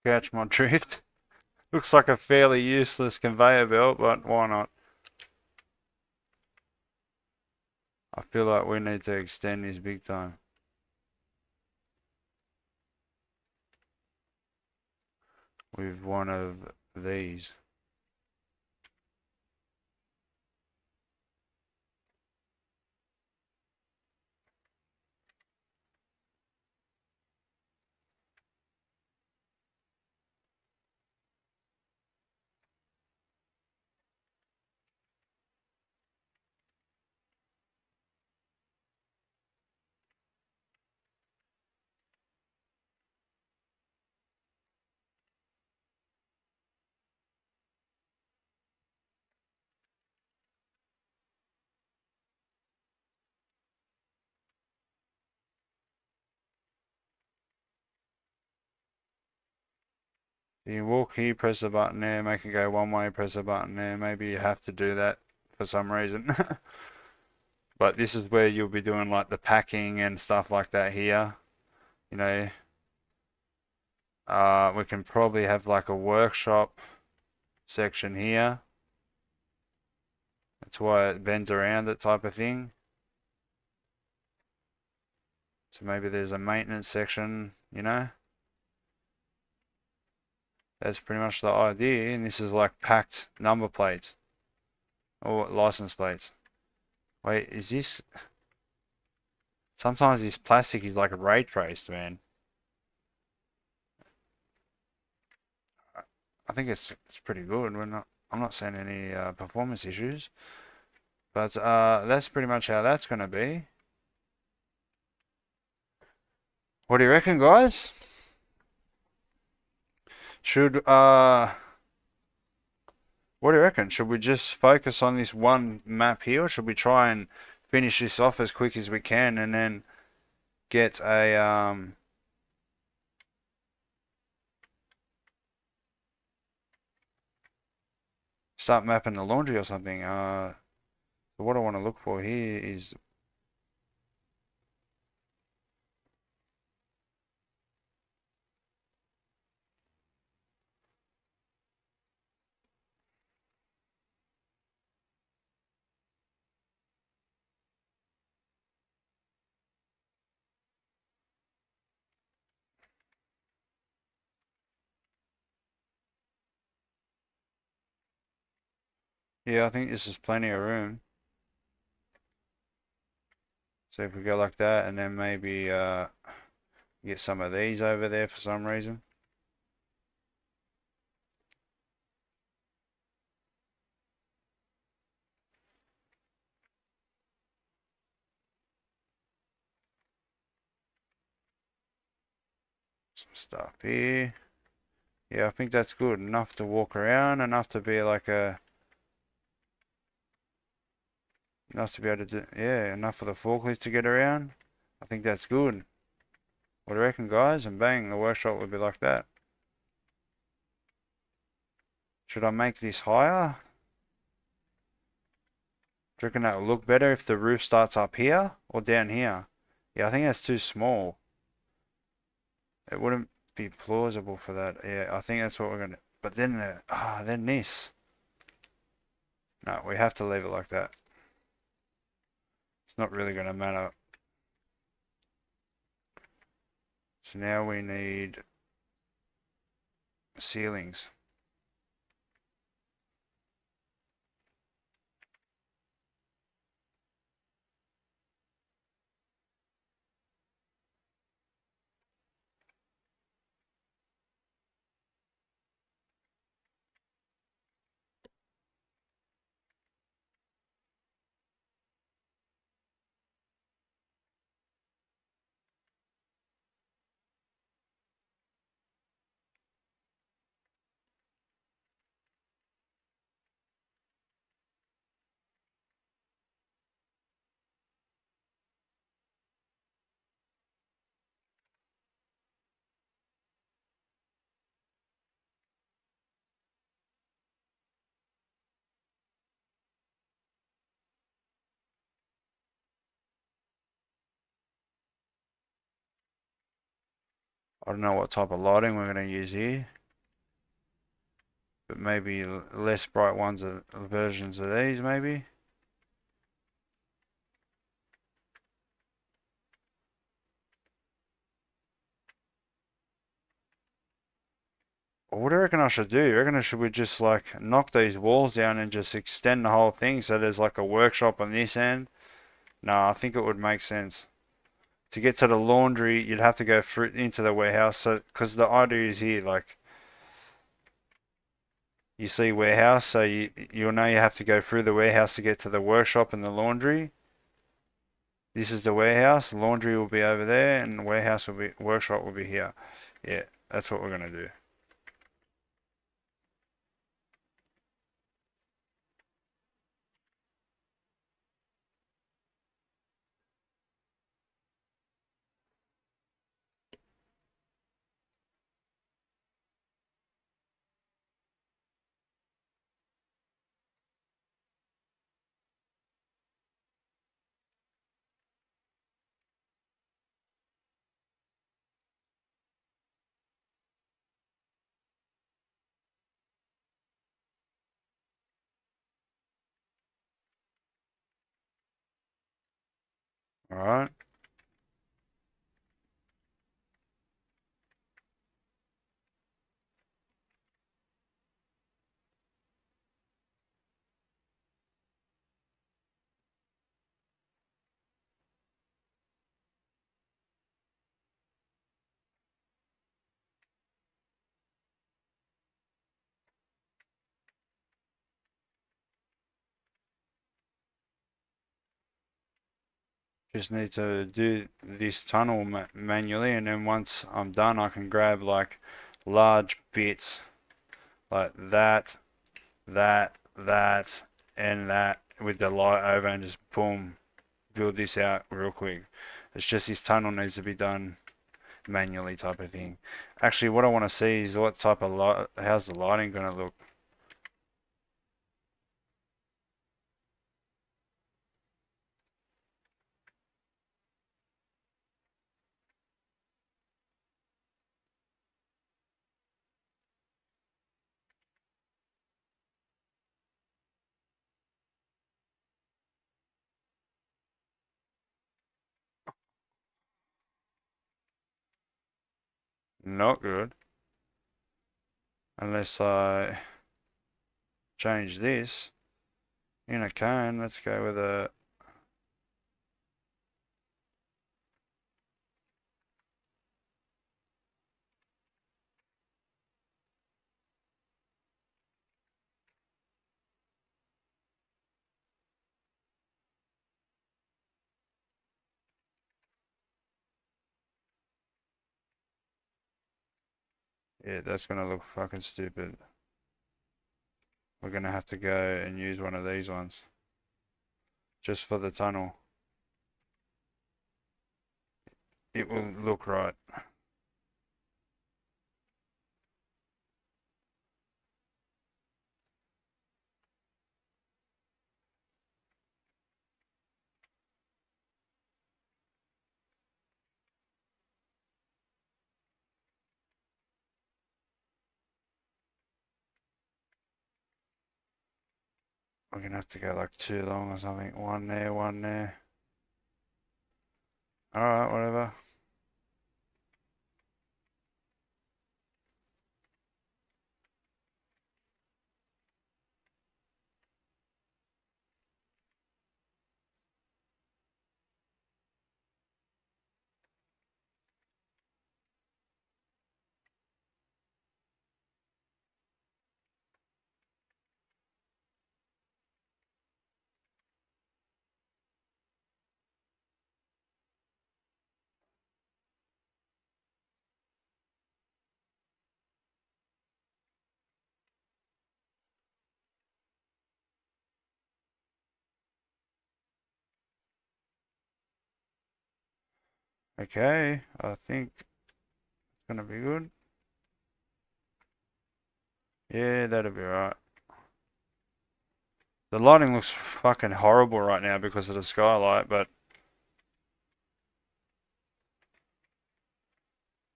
Catch my drift. Looks like a fairly useless conveyor belt, but why not? I feel like we need to extend this big time. With one of these. You walk here, press the button there, make it go one way, press the button there. Maybe you have to do that for some reason. But this is where you'll be doing like the packing and stuff like that here. You know, we can probably have like a workshop section here. That's why it bends around, that type of thing. So maybe there's a maintenance section, you know. That's pretty much the idea. And this is like packed number plates or license plates. Wait, is this? Sometimes this plastic is like ray traced, man. I think it's pretty good. I'm not seeing any performance issues, but that's pretty much how that's gonna be. What do you reckon, guys? Should what do you reckon? Should we just focus on this one map here, or should we try and finish this off as quick as we can and then get a start mapping the laundry or something? So what I want to look for here is yeah, I think this is plenty of room. So if we go like that and then maybe get some of these over there for some reason. Some stuff here. Yeah, I think that's good. Enough to walk around, enough to be like enough to be able to do, yeah, enough for the forklift to get around. I think that's good. What do you reckon, guys? And bang, the workshop would be like that. Should I make this higher? Do you reckon that will look better if the roof starts up here or down here? Yeah, I think that's too small. It wouldn't be plausible for that. Yeah, I think that's what we're gonna. But then, then this. No, we have to leave it like that. It's not really gonna matter. So now we need ceilings. I don't know what type of lighting we're gonna use here, but maybe less bright ones, versions of these maybe. Or what do you reckon I should do? You reckon should we just like knock these walls down and just extend the whole thing so there's like a workshop on this end? No, I think it would make sense. To get to the laundry, you'd have to go through into the warehouse. So, because the idea is here, like you see warehouse, so you'll know you have to go through the warehouse to get to the workshop and the laundry. This is the warehouse. Laundry will be over there, and the warehouse will be workshop will be here. Yeah, that's what we're gonna do. All right. Just need to do this tunnel manually, and then once I'm done, I can grab like large bits like that, that, and that with the light over, and just boom, build this out real quick. It's just this tunnel needs to be done manually type of thing. Actually, what I want to see is what type of light, how's the lighting going to look? Not good. Unless I change this in a cone. Let's go with a, yeah, that's going to look fucking stupid. We're going to have to go and use one of these ones just for the tunnel. It will look right. We're going to have to go like too long or something. One there, one there. Alright, whatever. Okay, I think it's going to be good. Yeah, that'll be right. The lighting looks fucking horrible right now because of the skylight, but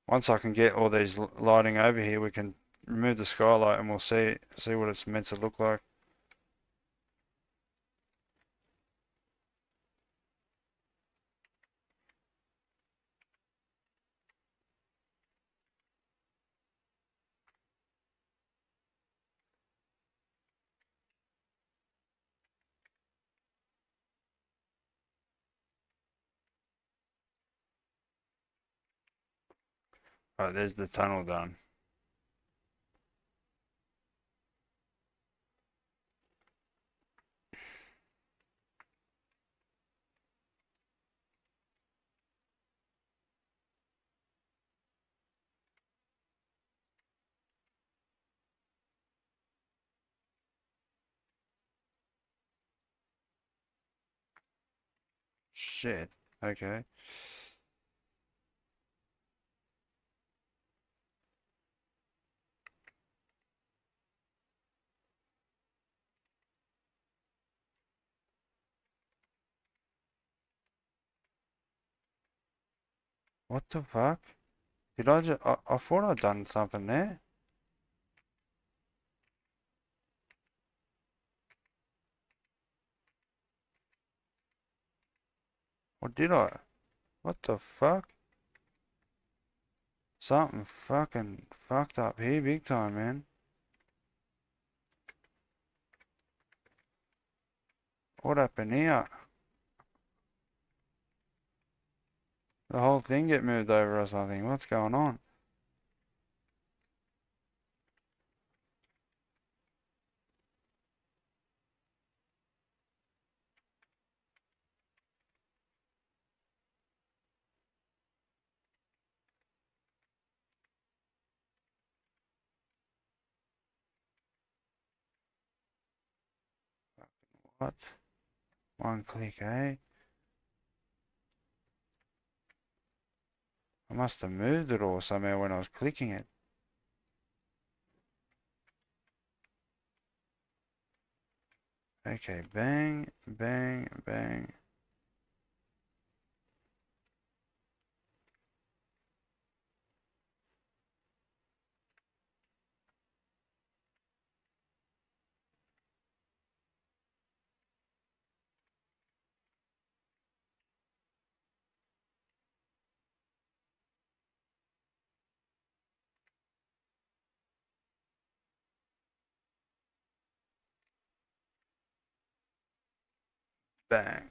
once I can get all these lighting over here, we can remove the skylight and we'll see what it's meant to look like. Right, there's the tunnel done. Shit. Okay. What the fuck? Did I just, I thought I'd done something there. Or did I? What the fuck? Something fucking fucked up here big time, man. What happened here? The whole thing get moved over or something. What's going on? What? One click, eh? I must have moved it all somehow when I was clicking it. Okay, bang, bang, bang. Bang.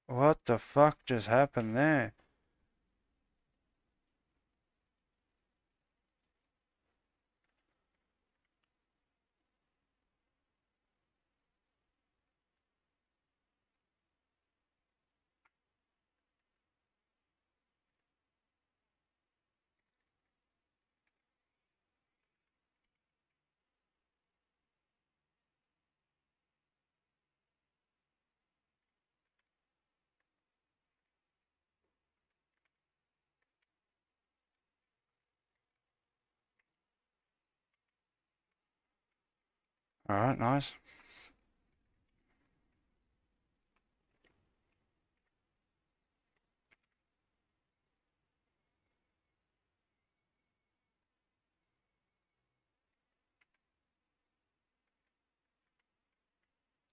What the fuck just happened there? Alright, nice.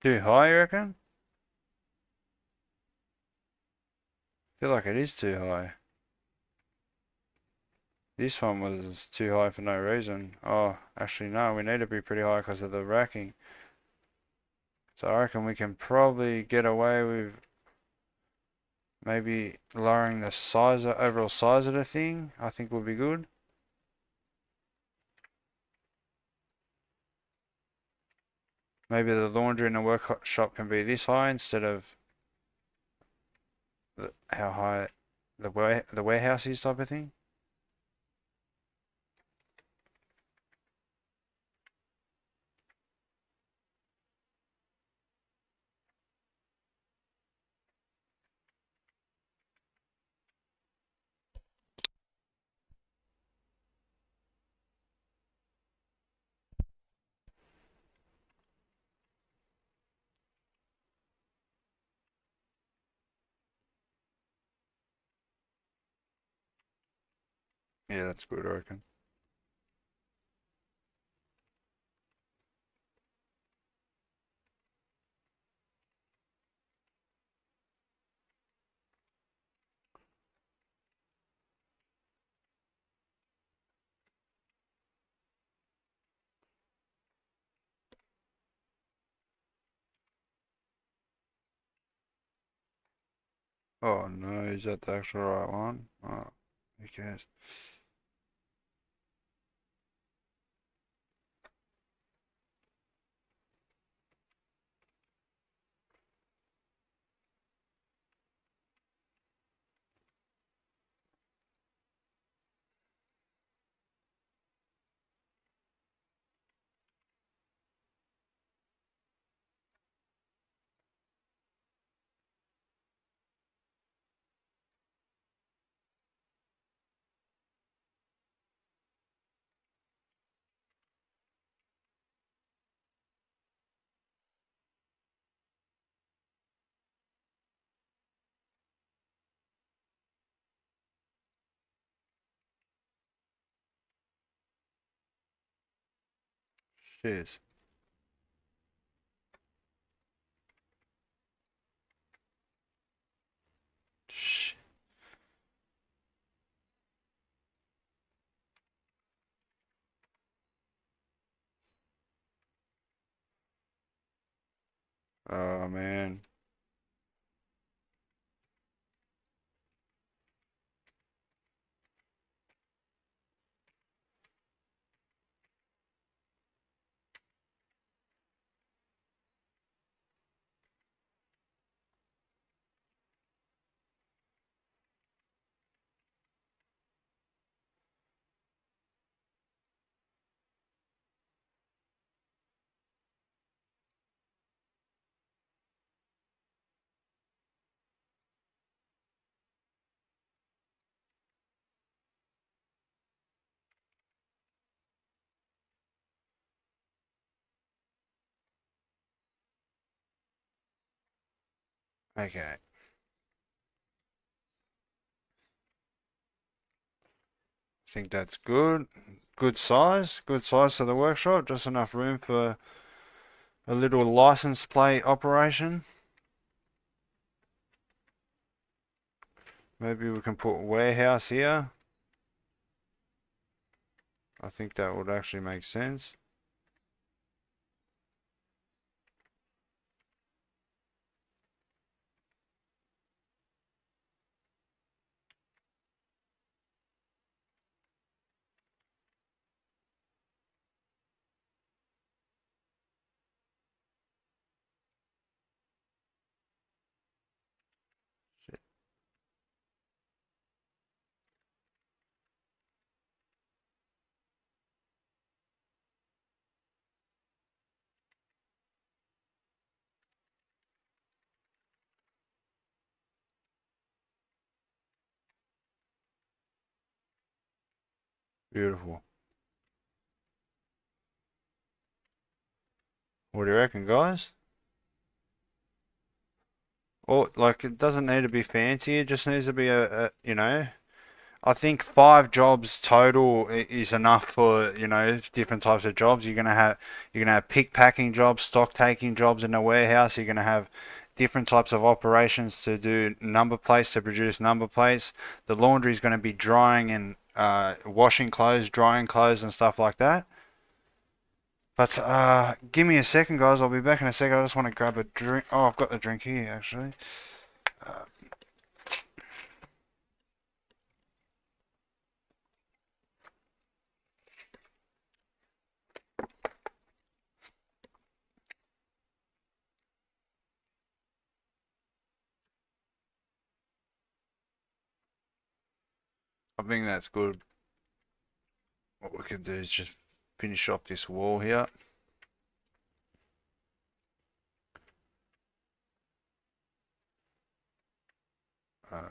Too high, you reckon? Feel like it is too high. This one was too high for no reason. Oh, actually no, we need to be pretty high because of the racking. So I reckon we can probably get away with maybe lowering the size, overall size of the thing. I think will be good. Maybe the laundry in the workshop can be this high instead of how high the warehouse is type of thing. Yeah, that's good, I reckon. Oh no, is that the actual right one? Oh, who cares? Cheers. Shh. Oh man. Okay. I think that's good. Good size. Good size for the workshop. Just enough room for a little license plate operation. Maybe we can put warehouse here. I think that would actually make sense. Beautiful. What do you reckon, guys? Or like it doesn't need to be fancy. It just needs to be I think 5 jobs total is enough for, different types of jobs. You're gonna have pick packing jobs, stock taking jobs in the warehouse. You're gonna have different types of operations to do number plates to produce number plates. The laundry is going to be drying and washing clothes, drying clothes, and stuff like that. But give me a second, guys. I'll be back in a second. I just want to grab a drink. Oh, I've got the drink here actually. Uh, I think that's good. What we can do is just finish off this wall here. Uh,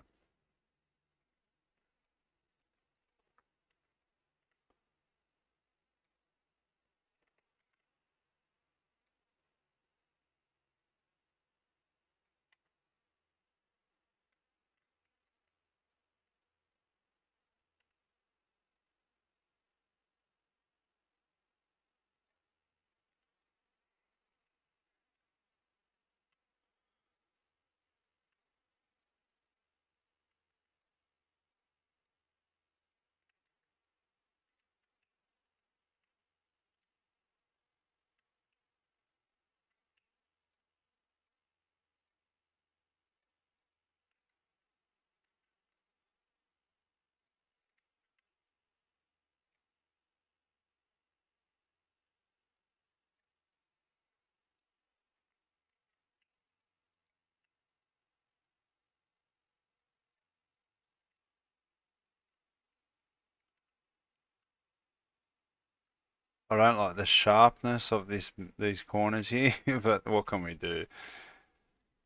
I don't like the sharpness of these corners here, but what can we do?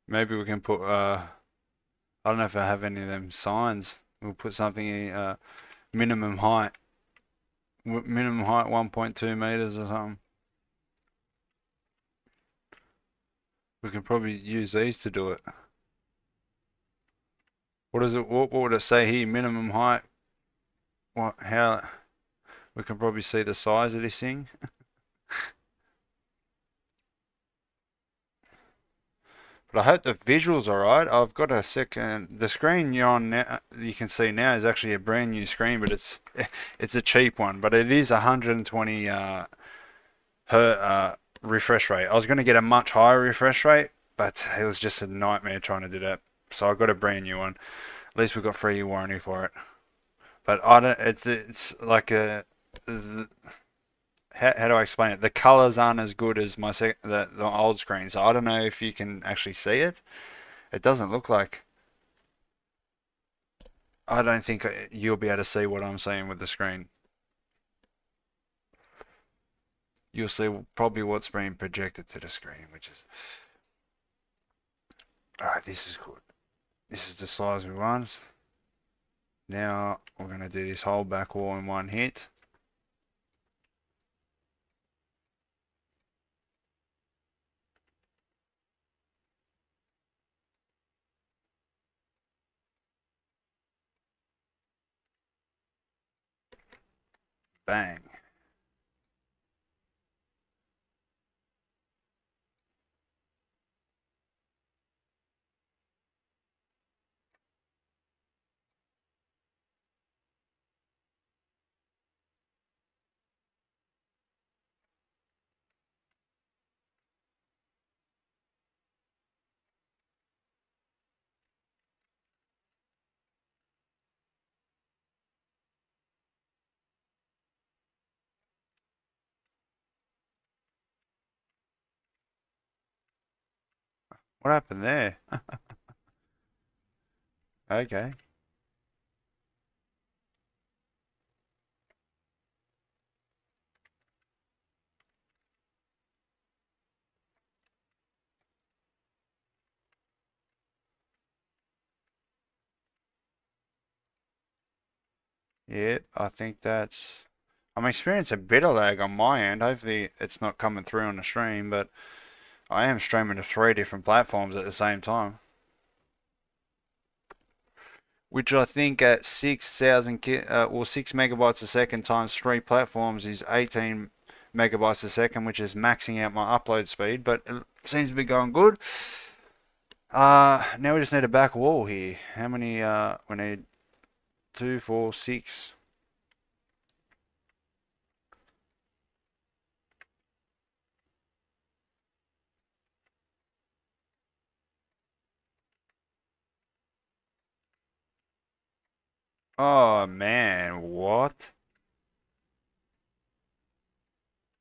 Maybe we can put I don't know if I have any of them signs. We'll put something in minimum height, minimum height 1.2 meters or something. We can probably use these to do it. What is it? What would it say here? Minimum height. What? How? We can probably see the size of this thing. But I hope the visual's alright. I've got a second. The screen you're on now, you can see now is actually a brand new screen, but it's a cheap one. But it is 120 her refresh rate. I was going to get a much higher refresh rate, but it was just a nightmare trying to do that. So I got a brand new one. At least we got 3-year warranty for it. But I don't. It's like how do I explain it? The colors aren't as good as the old screen, so I don't know if you can actually see it. It doesn't look like. I don't think you'll be able to see what I'm seeing with the screen. You'll see probably what's being projected to the screen, which is. Alright, this is good. This is the size we want. Now we're going to do this whole back wall in one hit. Bang. What happened there? Okay. Yeah, I think that's... I'm experiencing a bit of lag on my end. Hopefully it's not coming through on the stream, but I am streaming to 3 different platforms at the same time. Which I think at 6 megabytes a second times 3 platforms is 18 megabytes a second, which is maxing out my upload speed, but it seems to be going good. Now we just need a back wall here. How many, we need 2, 4, 6. Oh man, what?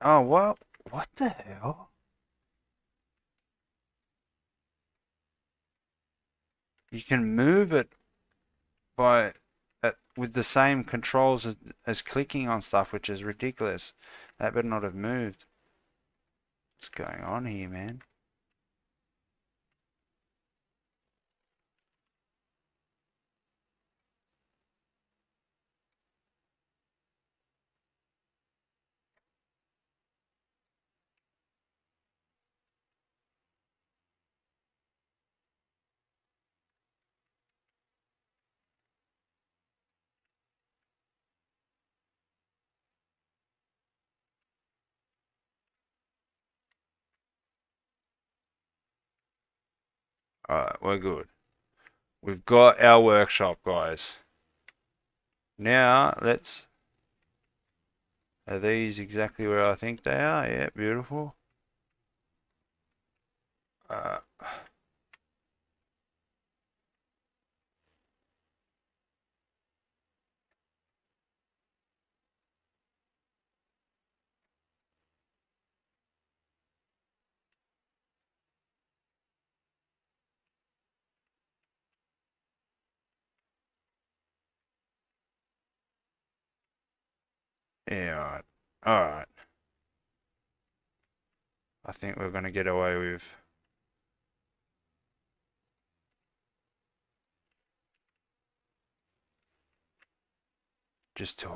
Oh, what the hell? You can move it by with the same controls as clicking on stuff, which is ridiculous. That better not have moved. What's going on here, man? Alright, we're good. We've got our workshop, guys. Now, let's... Are these exactly where I think they are? Yeah, beautiful. Uh, yeah, alright. Alright. I think we're going to get away with just 2.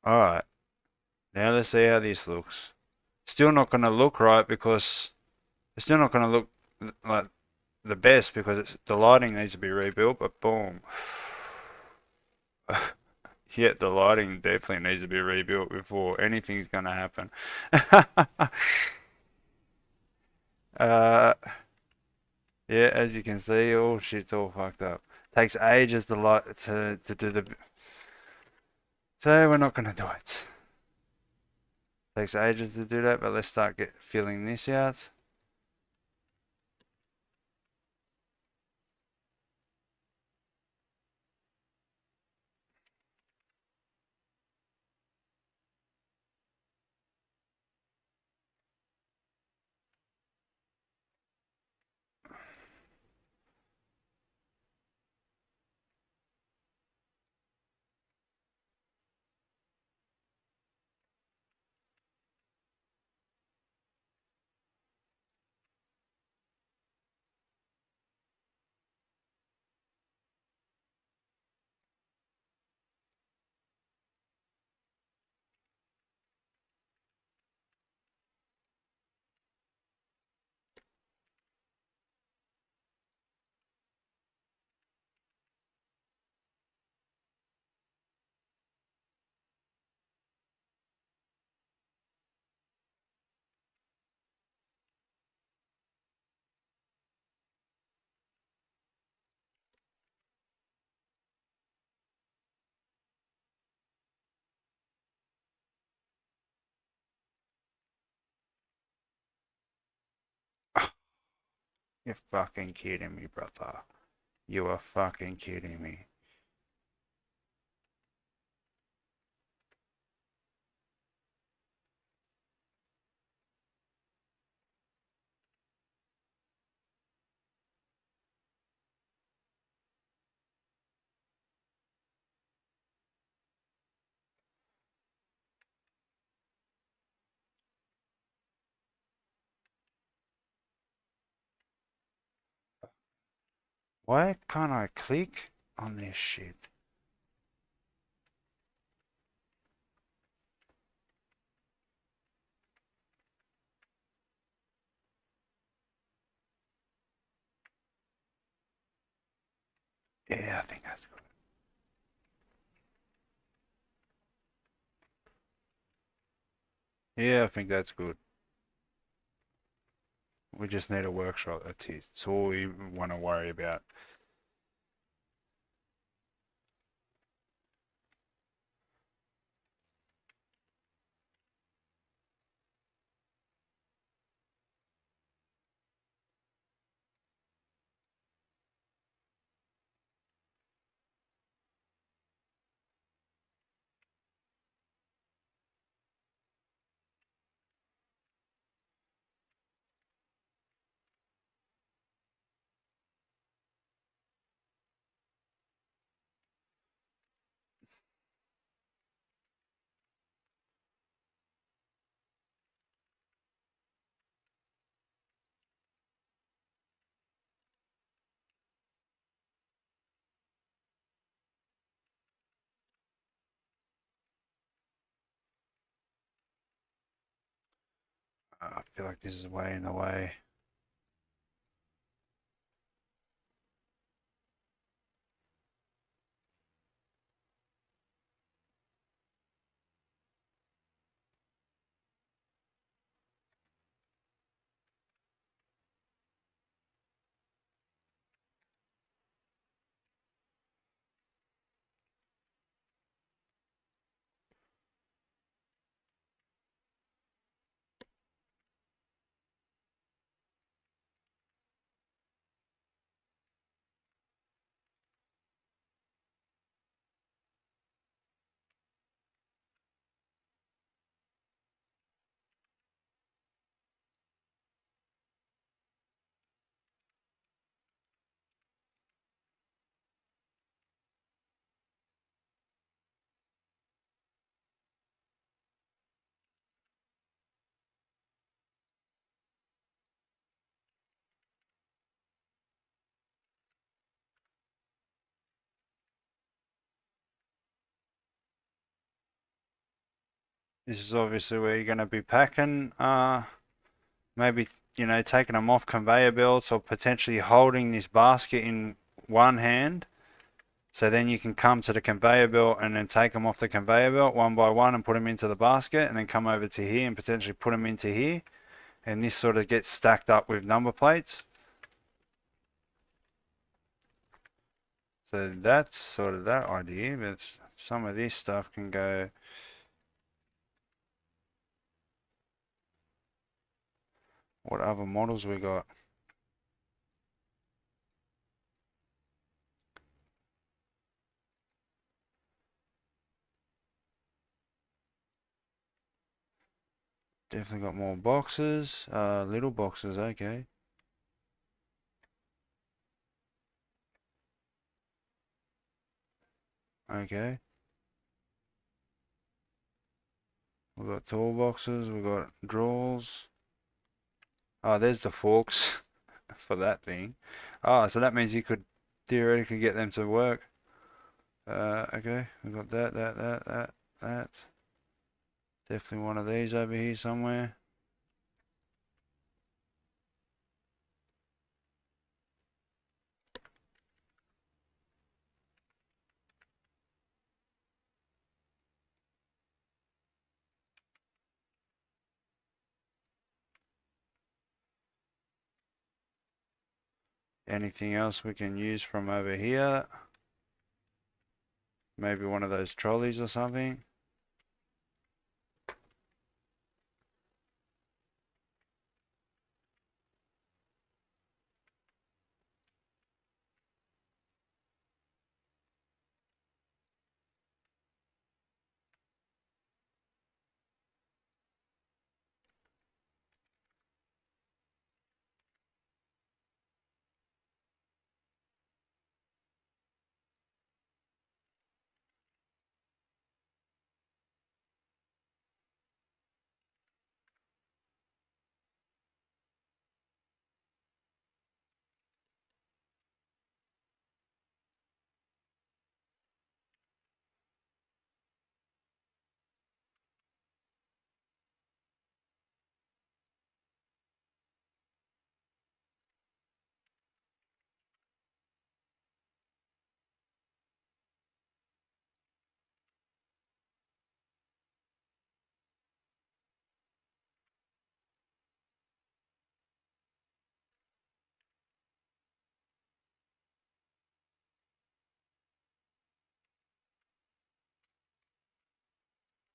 Alright. Now let's see how this looks. Still not going to look right because it's still not going to look like the best because the lighting needs to be rebuilt, but boom. Yeah, the lighting definitely needs to be rebuilt before anything's going to happen. uh, yeah, as you can see, all shit's all fucked up. Takes ages to light to do the... So we're not going to do it. Takes ages to do that, but let's start filling this out. You're fucking kidding me, brother. You are fucking kidding me. Why can't I click on this shit? Yeah, I think that's good. Yeah, I think that's good. We just need a workshop. That's it. That's all we want to worry about. I feel like this is way in the way. This is obviously where you're going to be packing. Maybe, taking them off conveyor belts or potentially holding this basket in one hand. So then you can come to the conveyor belt and then take them off the conveyor belt one by one and put them into the basket, and then come over to here and potentially put them into here. And this sort of gets stacked up with number plates. So that's sort of that idea, but some of this stuff can go. What other models we got? Definitely got more boxes. Little boxes, okay. Okay. We've got toolboxes, we've got drawers. Oh, there's the forks for that thing. Oh, so that means you could theoretically get them to work. Okay, we've got that. Definitely one of these over here somewhere. Anything else we can use from over here? Maybe one of those trolleys or something.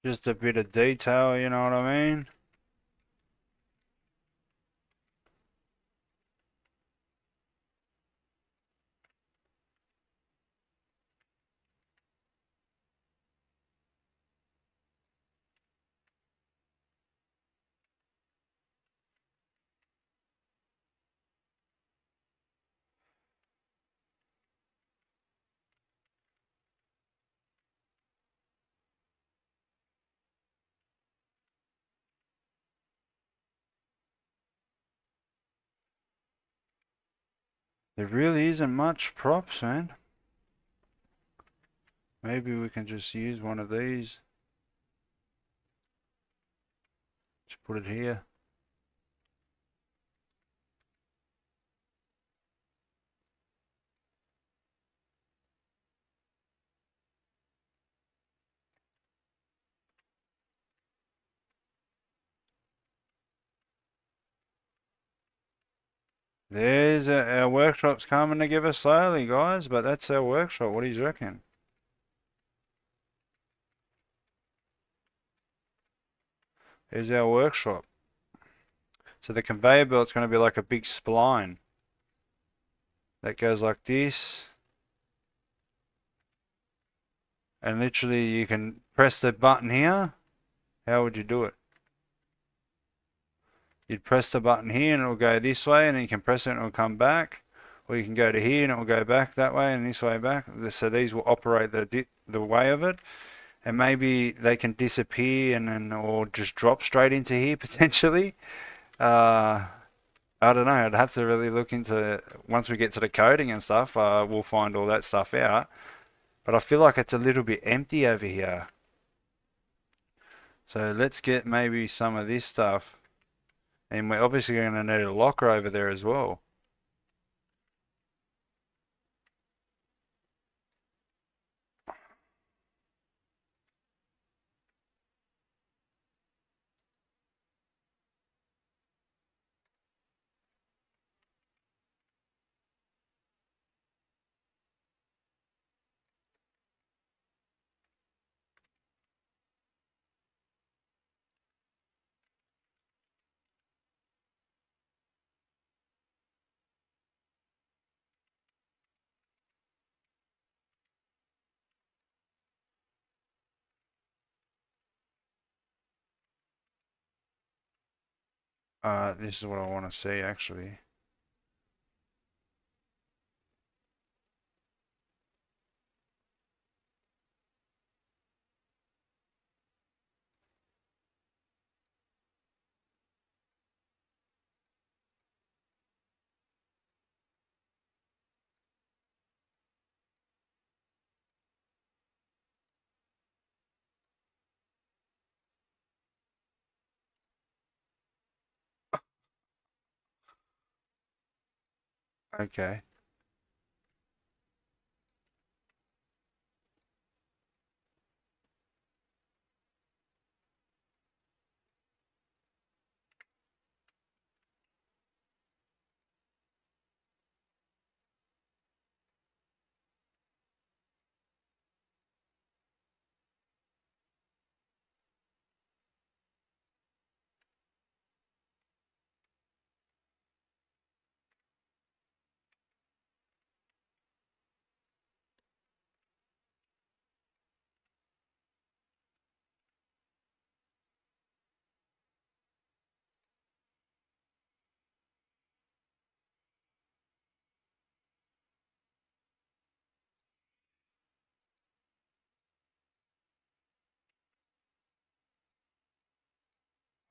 Just a bit of detail, you know what I mean? There really isn't much props, man. Maybe we can just use one of these. Just put it here. There's our workshop's coming together slowly, guys, but that's our workshop. What do you reckon? Here's our workshop. So the conveyor belt's going to be like a big spline that goes like this. And literally you can press the button here. How would you do it? You'd press the button here and it'll go this way, and then you can press it and it'll come back. Or you can go to here and it will go back that way and this way back. So these will operate the way of it. And maybe they can disappear and then or just drop straight into here potentially. I don't know. I'd have to really look into once we get to the coding and stuff. We'll find all that stuff out. But I feel like it's a little bit empty over here. So let's get maybe some of this stuff. And we're obviously going to need a locker over there as well. This is what I want to see actually. Okay.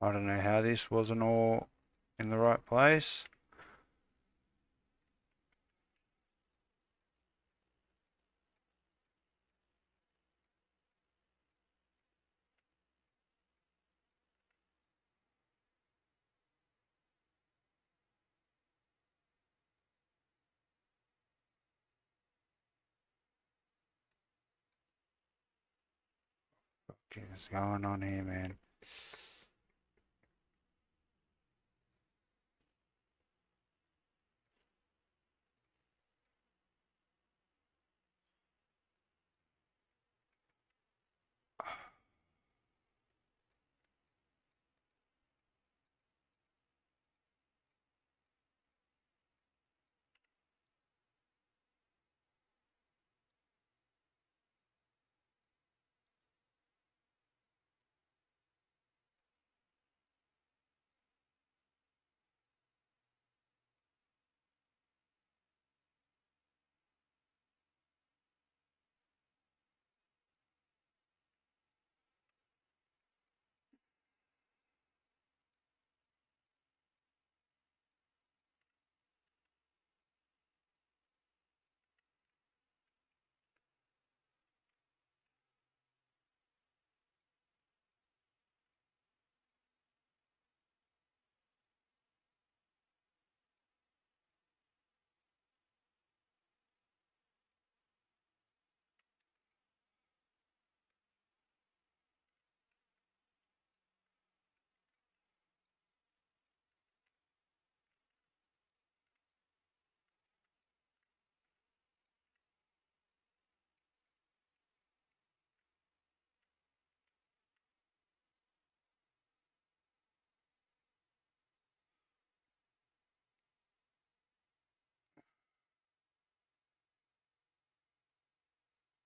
I don't know how this wasn't all in the right place. What's going on here, man?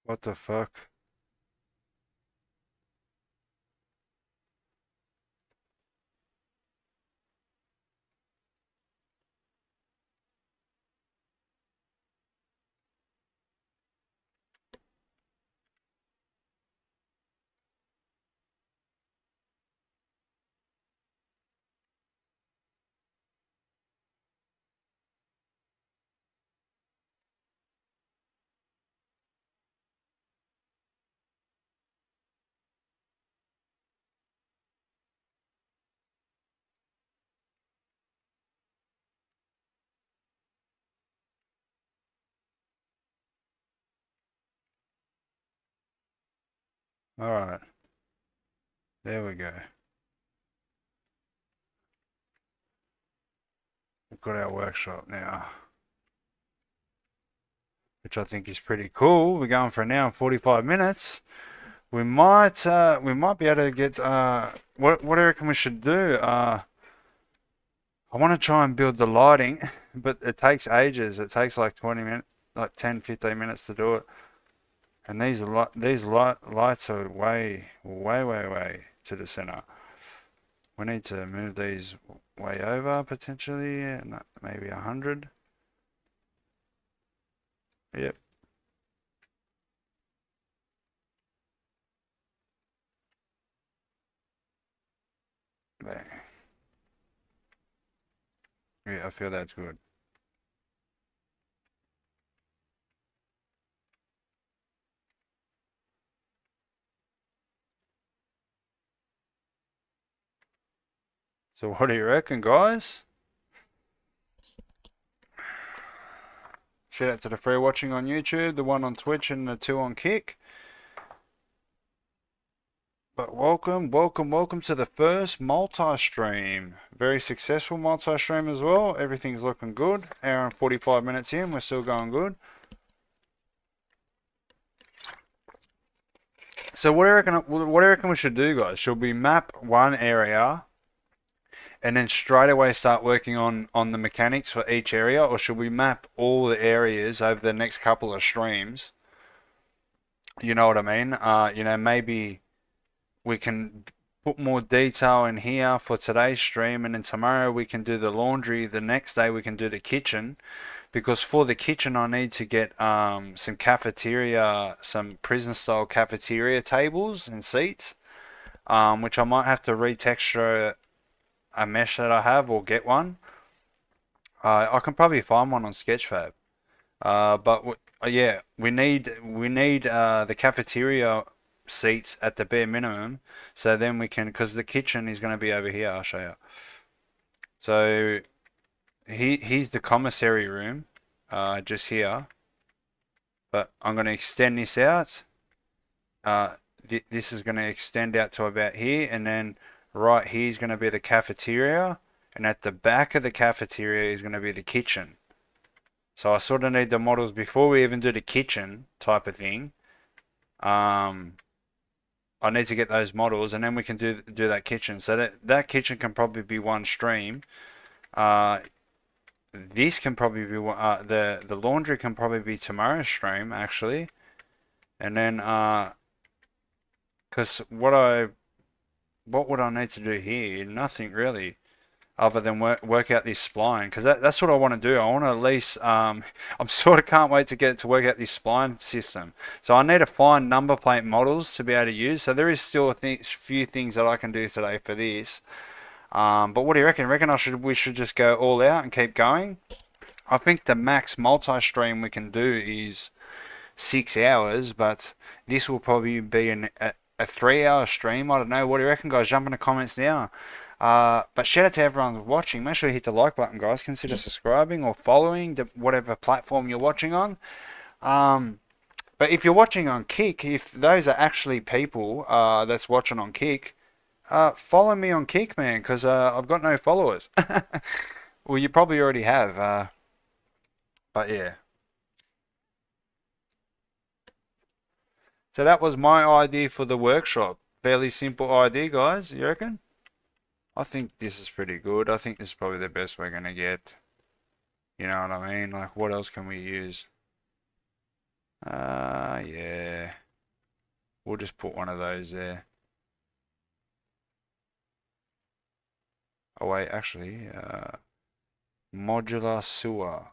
What the fuck? Alright, there we go. We've got our workshop now, which I think is pretty cool. We're going for an hour and 45 minutes. We might be able to get what do you reckon we should do? I want to try and build the lighting, but it takes ages. It takes like 20 minutes, like 10, 15 minutes to do it. And these lights are way to the center. We need to move these way over potentially, maybe 100. Yep. There. Yeah, I feel that's good. So what do you reckon, guys? Shout out to the 3 watching on YouTube, the 1 on Twitch, and the 2 on Kick. But welcome to the first multi-stream. Very successful multi-stream as well. Everything's looking good. Hour and 45 minutes in, we're still going good. So what do you reckon we should do, guys? Should we map one area and then straight away start working on the mechanics for each area, or should we map all the areas over the next couple of streams? You know what I mean? You know, maybe we can put more detail in here for today's stream, and then tomorrow we can do the laundry. The next day we can do the kitchen, because for the kitchen I need to get some cafeteria, some prison style cafeteria tables and seats, which I might have to retexture a mesh that I have or get one. I can probably find one on Sketchfab. But yeah, we need the cafeteria seats at the bare minimum, so then we can, because the kitchen is going to be over here. I'll show you. So here's the commissary room, just here. But I'm going to extend this out. This is going to extend out to about here, and then right here is going to be the cafeteria, and at the back of the cafeteria is going to be the kitchen. So I sort of need the models before we even do the kitchen type of thing. I need to get those models, and then we can do that kitchen. So that kitchen can probably be one stream. This can probably be one, the laundry can probably be tomorrow's stream actually. And then because what would I need to do here? Nothing really, other than work out this spline, because that's what I want to do. I want to at least I'm sort of can't wait to get to work out this spline system. So I need to find number plate models to be able to use. So there is still a few things that I can do today for this. But what do you reckon? We should just go all out and keep going? I think the max multi-stream we can do is 6 hours, but this will probably be a 3-hour stream. I don't know. What do you reckon, guys? Jump in the comments now. But shout out to everyone watching. Make sure you hit the like button, guys. Consider subscribing or following whatever platform you're watching on. But if you're watching on Kick, if those are actually people that's watching on Kick, follow me on Kick, man, because I've got no followers. Well, you probably already have. But yeah. So that was my idea for the workshop. Fairly simple idea, guys. You reckon? I think this is pretty good. I think this is probably the best we're going to get. You know what I mean? Like, what else can we use? Yeah. We'll just put one of those there. Oh wait, actually, modular sewer.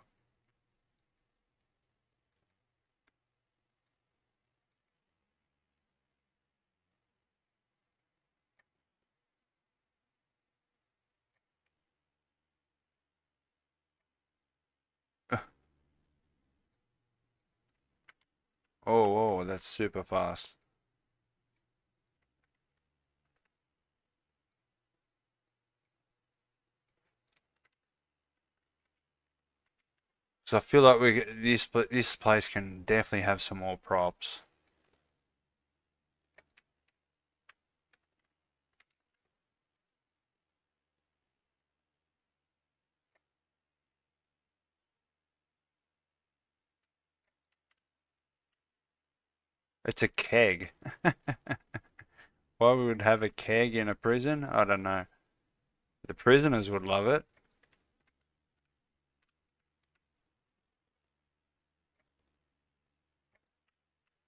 Oh, that's super fast. So I feel like this place can definitely have some more props. It's a keg. Why we would have a keg in a prison? I don't know. The prisoners would love it.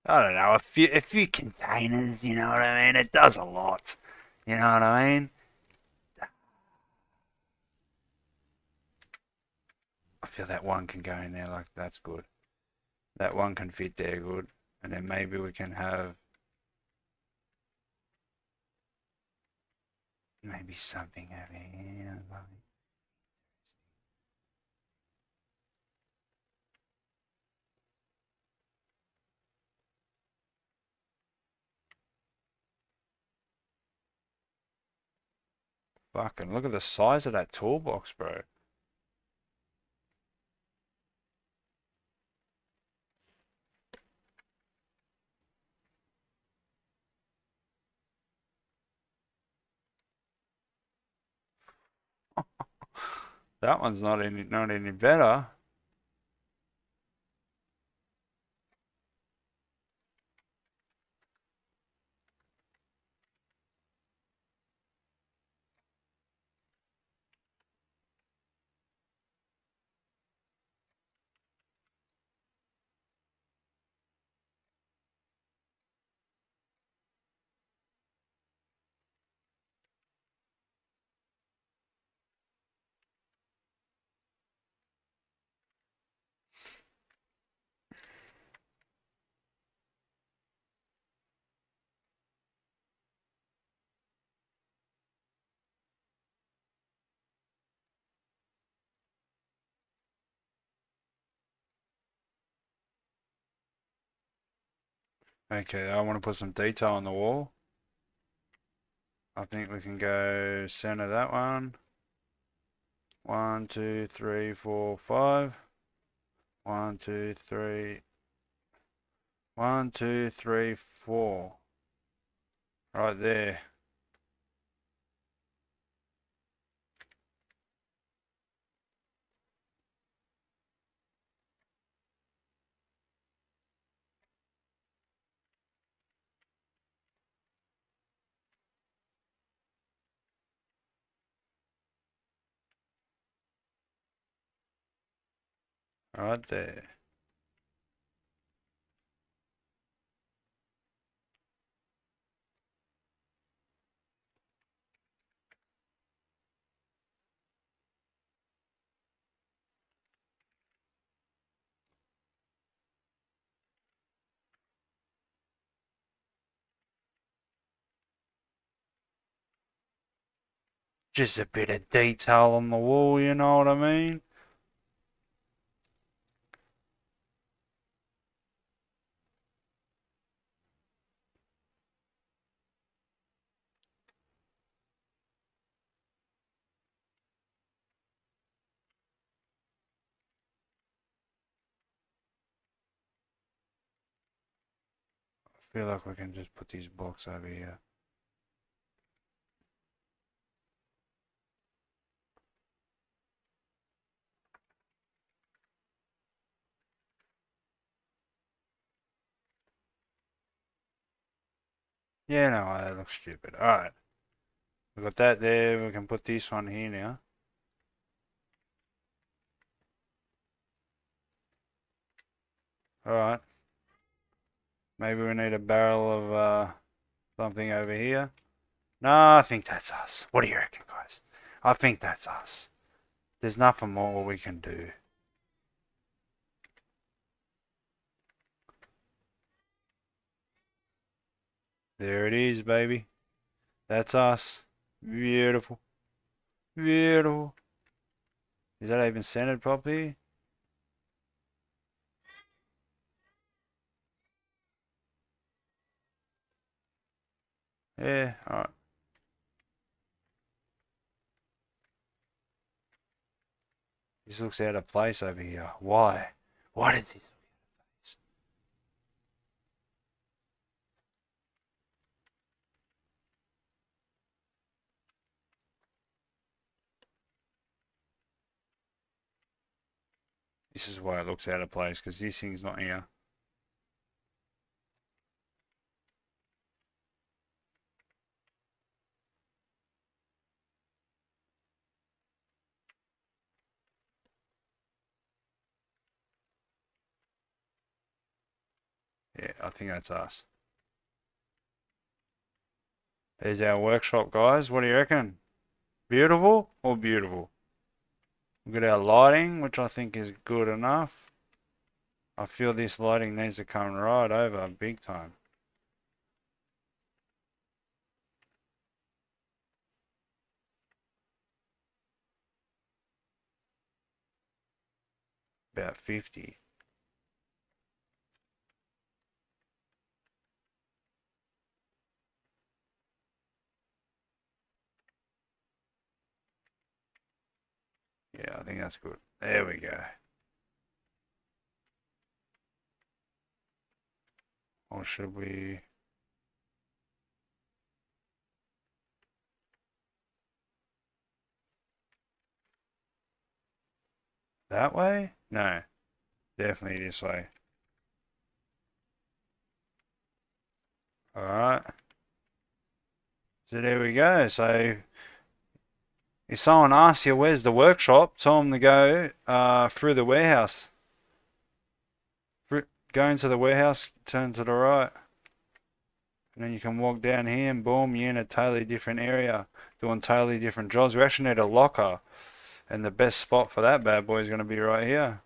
I don't know. A few containers, you know what I mean? It does a lot. You know what I mean? I feel that one can go in there like that's good. That one can fit there good. And then maybe we can have maybe something over here. Fucking look at the size of that toolbox, bro. That one's not any better. Okay, I want to put some detail on the wall. I think we can go center that one. 1, 2, 3, 4, 5. 1, 2, 3. 1, 2, 3, 4. Right there. Right there. Just a bit of detail on the wall, you know what I mean? I feel like we can just put these blocks over here. Yeah, no, that looks stupid. Alright. We got that there. We can put this one here now. Alright. Maybe we need a barrel of something over here. No, I think that's us. What do you reckon, guys? I think that's us. There's nothing more we can do. There it is, baby. That's us. Beautiful. Beautiful. Is that even centered properly? Yeah, alright. This looks out of place over here. Why? Why does this look out of place? This is why it looks out of place, because this thing's not here. Yeah, I think that's us. There's our workshop, guys. What do you reckon? Beautiful or beautiful? We've got our lighting, which I think is good enough. I feel this lighting needs to come right over big time. About 50. Yeah, I think that's good. There we go. Or should we... That way? No. Definitely this way. Alright. So there we go. So if someone asks you where's the workshop, tell them to go through the warehouse. Go into the warehouse, turn to the right. And then you can walk down here and boom, you're in a totally different area. Doing totally different jobs. We actually need a locker. And the best spot for that bad boy is going to be right here.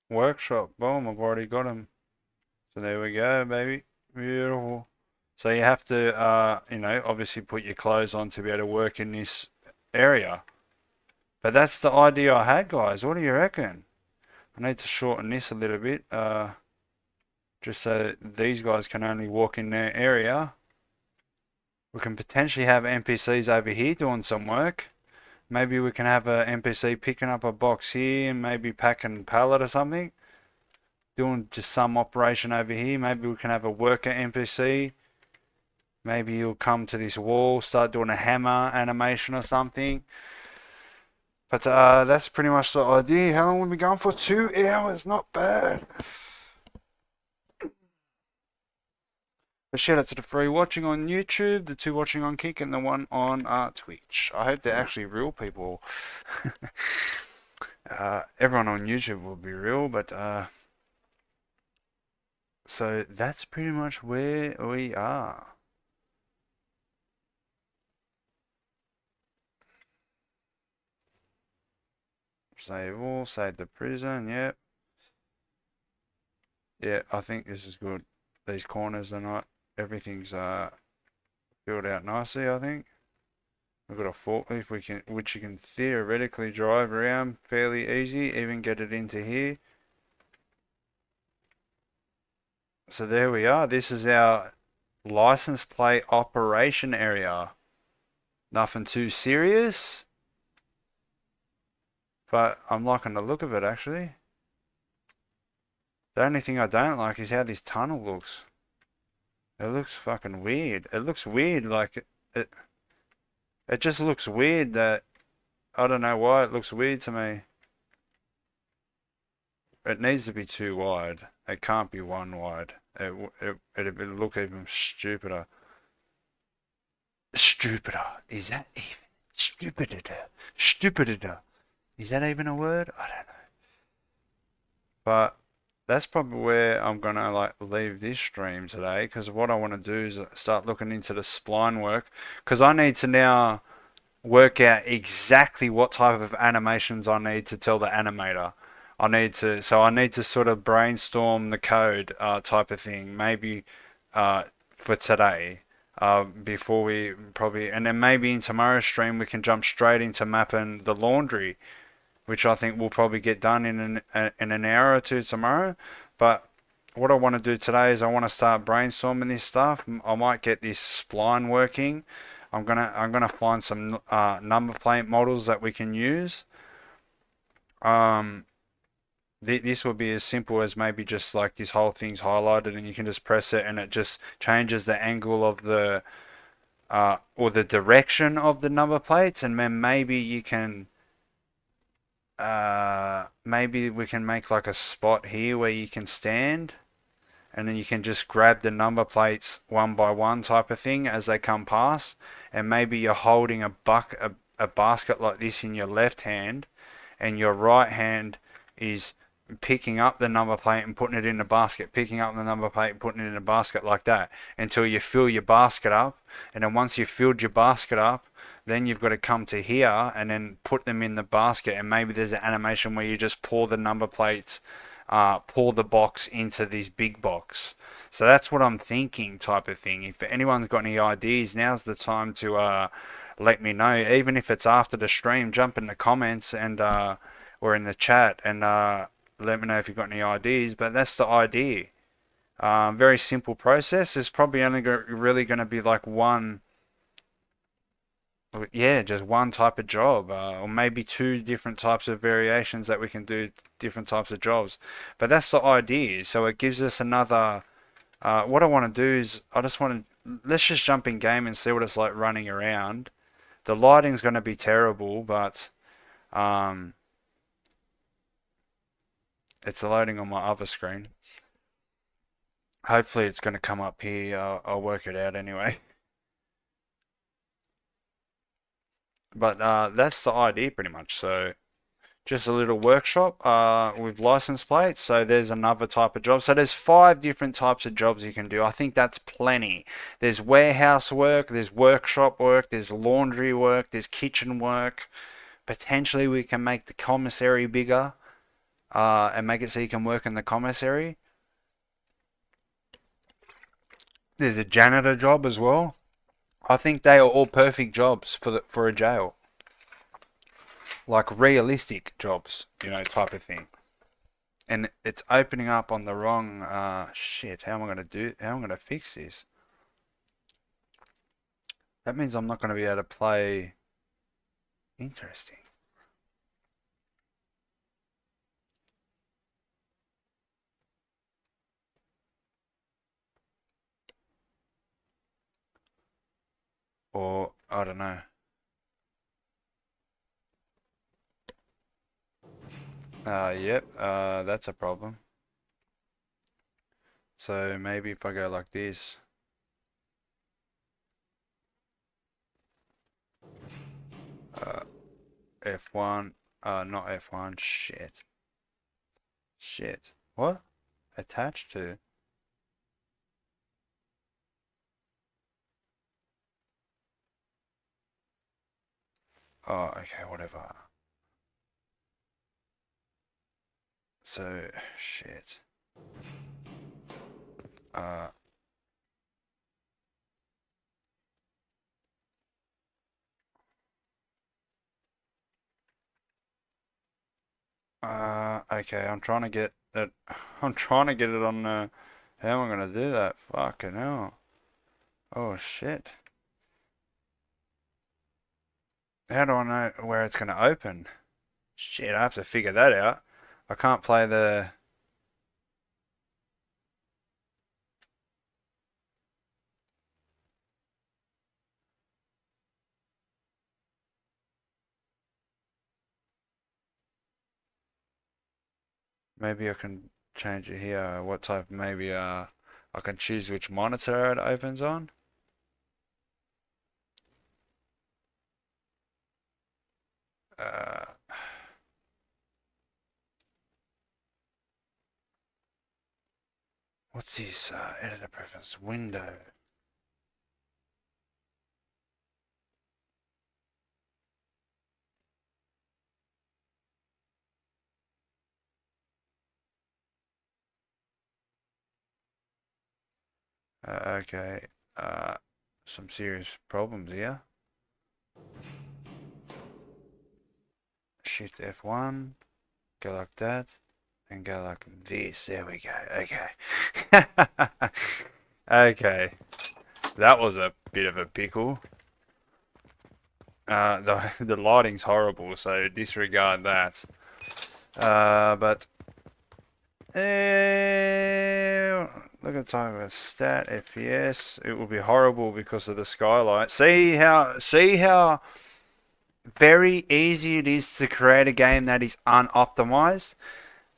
Workshop. Boom, I've already got him. So there we go, baby. Beautiful. So you have to, obviously put your clothes on to be able to work in this area. But that's the idea I had, guys. What do you reckon? I need to shorten this a little bit, just so these guys can only walk in their area. We can potentially have NPCs over here doing some work. Maybe we can have an NPC picking up a box here and maybe packing pallet or something. Doing just some operation over here. Maybe we can have a worker NPC. Maybe he'll come to this wall, start doing a hammer animation or something. But that's pretty much the idea. How long have we gone for? 2 hours. Not bad. But shout out to the 3 watching on YouTube, the 2 watching on Kick, and the 1 on Twitch. I hope they're actually real people. Everyone on YouTube will be real, but so that's pretty much where we are. Save all, save the prison, yep. Yeah, I think this is good. These corners are not, everything's filled out nicely, I think. We've got a forklift which you can theoretically drive around fairly easy, even get it into here. So there we are. This is our license plate operation area. Nothing too serious, but I'm liking the look of it actually. The only thing I don't like is how this tunnel looks. It looks fucking weird. It looks weird, like it It just looks weird that, I don't know why it looks weird to me. It needs to be 2 wide. It can't be 1 wide. It'd look even stupider. Stupider. Is that even stupider? Stupider. Is that even a word? I don't know. But that's probably where I'm gonna like leave this stream today, because what I want to do is start looking into the spline work, because I need to now work out exactly what type of animations I need to tell the animator. I need to sort of brainstorm the code type of thing, maybe for today, before we probably, and then maybe in tomorrow's stream we can jump straight into mapping the laundry, which I think we'll probably get done in an hour or two tomorrow. But what I want to do today is I want to start brainstorming this stuff. I might get this spline working. I'm gonna find some number plate models that we can use. Um, this will be as simple as maybe just like this whole thing's highlighted and you can just press it and it just changes the angle of the or the direction of the number plates, and then maybe you can maybe we can make like a spot here where you can stand, and then you can just grab the number plates one by one type of thing as they come past, and maybe you're holding a basket like this in your left hand, and your right hand is picking up the number plate and putting it in the basket, picking up the number plate and putting it in the basket like that until you fill your basket up. And then once you've filled your basket up, then you've got to come to here and then put them in the basket, and maybe there's an animation where you just pour the number plates, pour the box into this big box. So that's what I'm thinking type of thing. If anyone's got any ideas, now's the time to let me know. Even if it's after the stream, jump in the comments and or in the chat and let me know if you've got any ideas. But that's the idea. Very simple process. There's probably only really going to be like one, yeah, just one type of job, or maybe 2 different types of variations that we can do different types of jobs. But that's the idea. So it gives us another. What I want to do is I just want to let's just jump in game and see what it's like running around. The lighting's going to be terrible, but um, it's loading on my other screen. Hopefully it's going to come up here. I'll work it out anyway. But that's the idea pretty much. So just a little workshop with license plates. So there's another type of job. So there's 5 different types of jobs you can do. I think that's plenty. There's warehouse work, there's workshop work, there's laundry work, there's kitchen work. Potentially we can make the commissary bigger and make it so you can work in the commissary. There's a janitor job as well. I think they are all perfect jobs for a jail. Like realistic jobs, you know, type of thing. And it's opening up on the wrong shit. How am I going to fix this? That means I'm not going to be able to play. Interesting. Or I don't know. Yep, that's a problem. So maybe if I go like this. F1, not F1, shit. Shit. What? Attached to? Oh, okay, whatever. So, shit. Uh, okay, I'm trying to get it. I'm trying to get it on the. How am I gonna do that? Fucking hell. Oh shit. How do I know where it's gonna open? Shit, I have to figure that out. I can't play the. Maybe I can change it here. What type? Maybe I can choose which monitor it opens on. Uh, what's this? Editor preference window. Okay. Some serious problems here. Shift F1. Go like that. And go like this. There we go. Okay. Okay. That was a bit of a pickle. The lighting's horrible, so disregard that. But look at the time of stat FPS. It will be horrible because of the skylight. See how very easy it is to create a game that is unoptimized.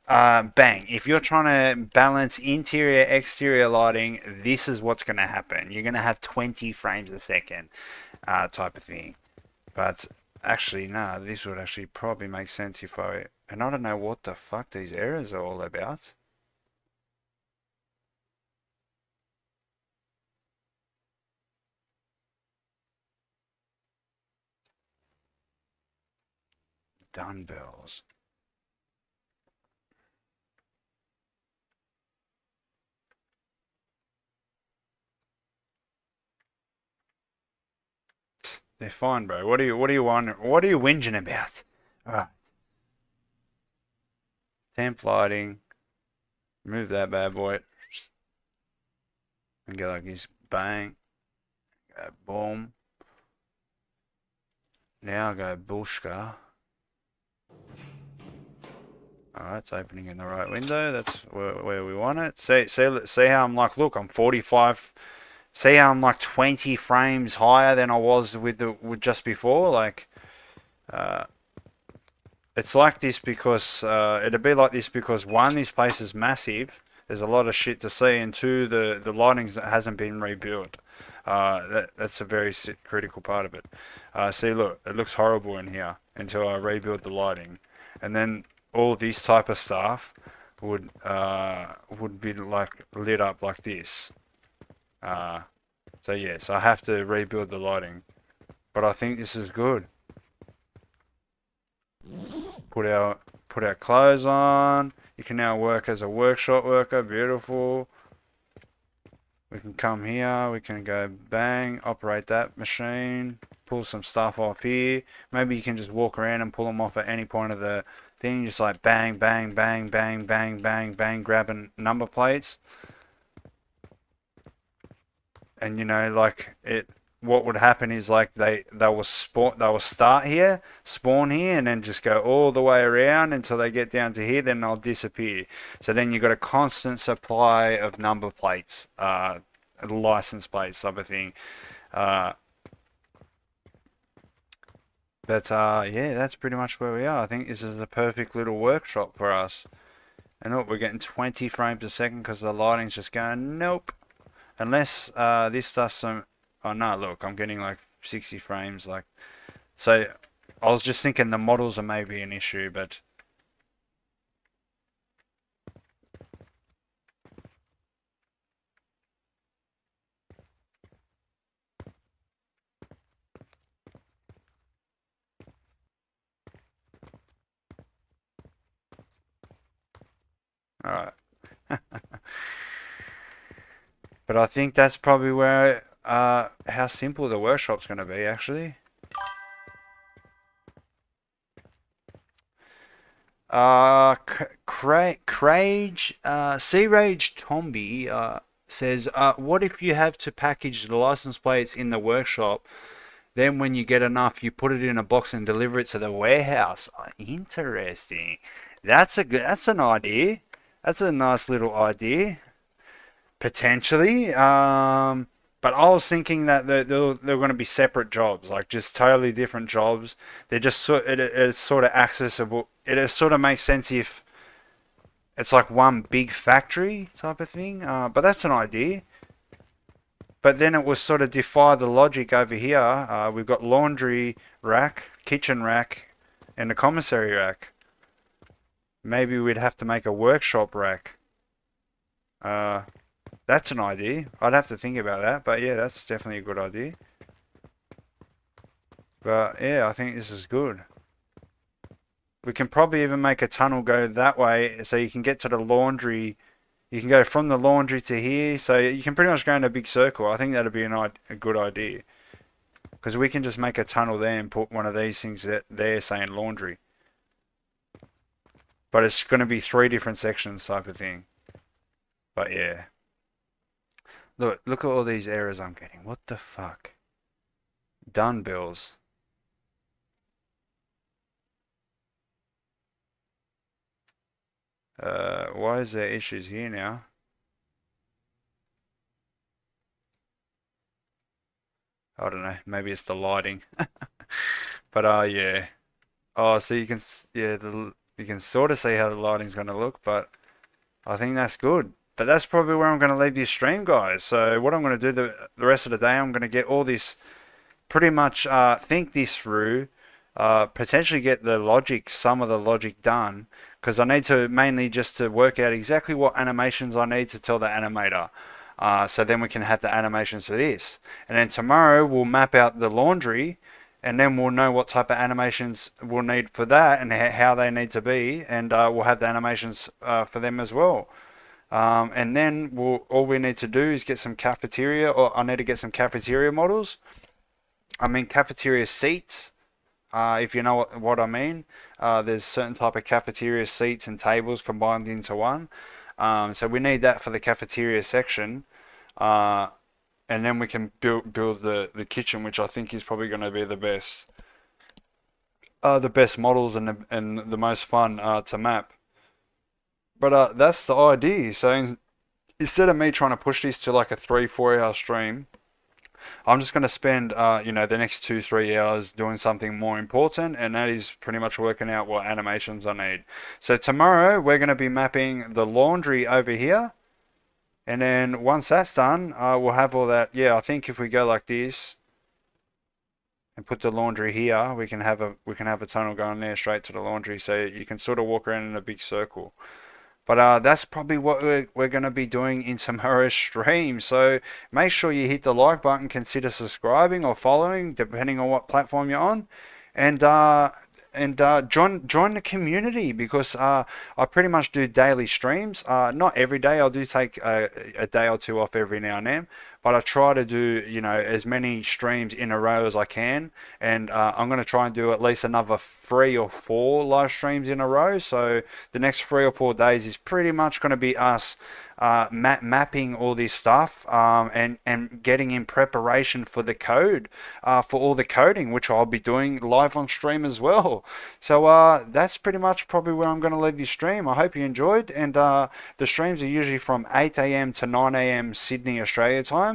Bang. If you're trying to balance interior, exterior lighting, this is what's going to happen. You're going to have 20 frames a second type of thing. But actually, no, this would actually probably make sense if I... And I don't know what the fuck these errors are all about. Dumbbells. They're fine, bro. What do you want? What are you whinging about? Alright. Temp lighting. Move that bad boy. And go like this. Bang. Go boom. Now go bushka. Alright, it's opening in the right window. That's where we want it. See how I'm like, look, I'm 45. See how I'm like 20 frames higher than I was with just before? Like, it's like this because, it'd be like this because one, this place is massive. There's a lot of shit to see, and two, the lighting hasn't been rebuilt. That's a very critical part of it. See, look, it looks horrible in here until I rebuild the lighting, and then all this type of stuff would be like lit up like this. So yes, I have to rebuild the lighting, but I think this is good. Put our clothes on. You can now work as a workshop worker. Beautiful. We can come here. We can go bang, operate that machine, pull some stuff off here. Maybe you can just walk around and pull them off at any point of the thing. Just like bang, bang, bang, bang, bang, bang, bang, grabbing number plates. And you know, like what would happen is like they will start here, spawn here, and then just go all the way around until they get down to here, then they'll disappear. So then you've got a constant supply of number plates, license plates type of thing. But yeah, that's pretty much where we are. I think this is a perfect little workshop for us. And look, we're getting 20 frames a second because the lighting's just going nope. Unless this stuff's some... Oh no, look, I'm getting like 60 frames. Like, so I was just thinking the models are maybe an issue, but... Alright. But I think that's probably where... how simple the workshop's going to be, actually. C-Rage Tomby says, what if you have to package the license plates in the workshop, then when you get enough, you put it in a box and deliver it to the warehouse? Oh, interesting. That's an idea. That's a nice little idea. Potentially. But I was thinking that they're going to be separate jobs, like just totally different jobs. They're just it's sort of accessible. It sort of makes sense if it's like one big factory type of thing. But that's an idea. But then it will sort of defy the logic over here. We've got laundry rack, kitchen rack, and a commissary rack. Maybe we'd have to make a workshop rack. That's an idea. I'd have to think about that. But yeah, that's definitely a good idea. But yeah, I think this is good. We can probably even make a tunnel go that way so you can get to the laundry. You can go from the laundry to here, so you can pretty much go in a big circle. I think that'd be a good idea. Because we can just make a tunnel there and put one of these things there saying laundry. But it's going to be 3 different sections type of thing. But yeah. Look at all these errors I'm getting. What the fuck? Done bills. Why is there issues here now? I don't know. Maybe it's the lighting. But yeah. Oh, so you can you can sort of see how the lighting's going to look, but I think that's good. But that's probably where I'm going to leave this stream, guys. So what I'm going to do the rest of the day, I'm going to get all this, pretty much think this through, potentially get some of the logic done, because I need to mainly just to work out exactly what animations I need to tell the animator. So then we can have the animations for this. And then tomorrow we'll map out the laundry, and then we'll know what type of animations we'll need for that and how they need to be, and we'll have the animations for them as well. And then all we need to do is get some cafeteria, or I need to get some cafeteria models. I mean cafeteria seats, if you know what I mean. There's certain type of cafeteria seats and tables combined into one. So we need that for the cafeteria section. And then we can build the kitchen, which I think is probably going to be the best models and the most fun to map. But that's the idea. So instead of me trying to push this to like a 3-4 hour stream, I'm just going to spend the next 2-3 hours doing something more important, and that is pretty much working out what animations I need. So tomorrow we're going to be mapping the laundry over here, and then once that's done, we'll have all that. Yeah, I think if we go like this and put the laundry here, we can have a tunnel going there straight to the laundry, so you can sort of walk around in a big circle. But that's probably what we're going to be doing in tomorrow's stream. So make sure you hit the like button, consider subscribing or following, depending on what platform you're on, and join the community, because I pretty much do daily streams. Not every day. I do take a day or two off every now and then, but I try to do as many streams in a row as I can, and I'm going to try and do at least another 3 or 4 live streams in a row. So the next 3 or 4 days is pretty much going to be us mapping all this stuff, and getting in preparation for the code, for all the coding, which I'll be doing live on stream as well. So that's pretty much probably where I'm going to leave this stream. I hope you enjoyed, and the streams are usually from 8 a.m. to 9 a.m. Sydney, Australia time.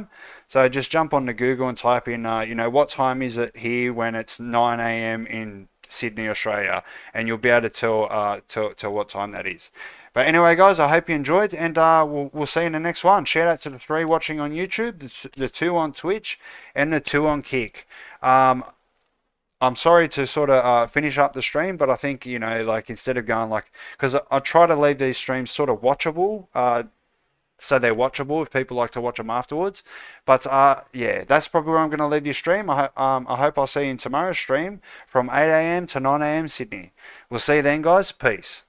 So just jump on to Google and type in, what time is it here when it's 9 a.m. in Sydney, Australia, and you'll be able to tell what time that is. But anyway, guys, I hope you enjoyed, and we'll see you in the next one. Shout out to the 3 watching on YouTube, the 2 on Twitch, and the 2 on Kick. I'm sorry to sort of finish up the stream, but I think, instead of going because I try to leave these streams sort of watchable, so they're watchable if people like to watch them afterwards. But yeah, that's probably where I'm going to leave your stream. I hope I'll see you in tomorrow's stream from 8 a.m. to 9 a.m. Sydney. We'll see you then, guys. Peace.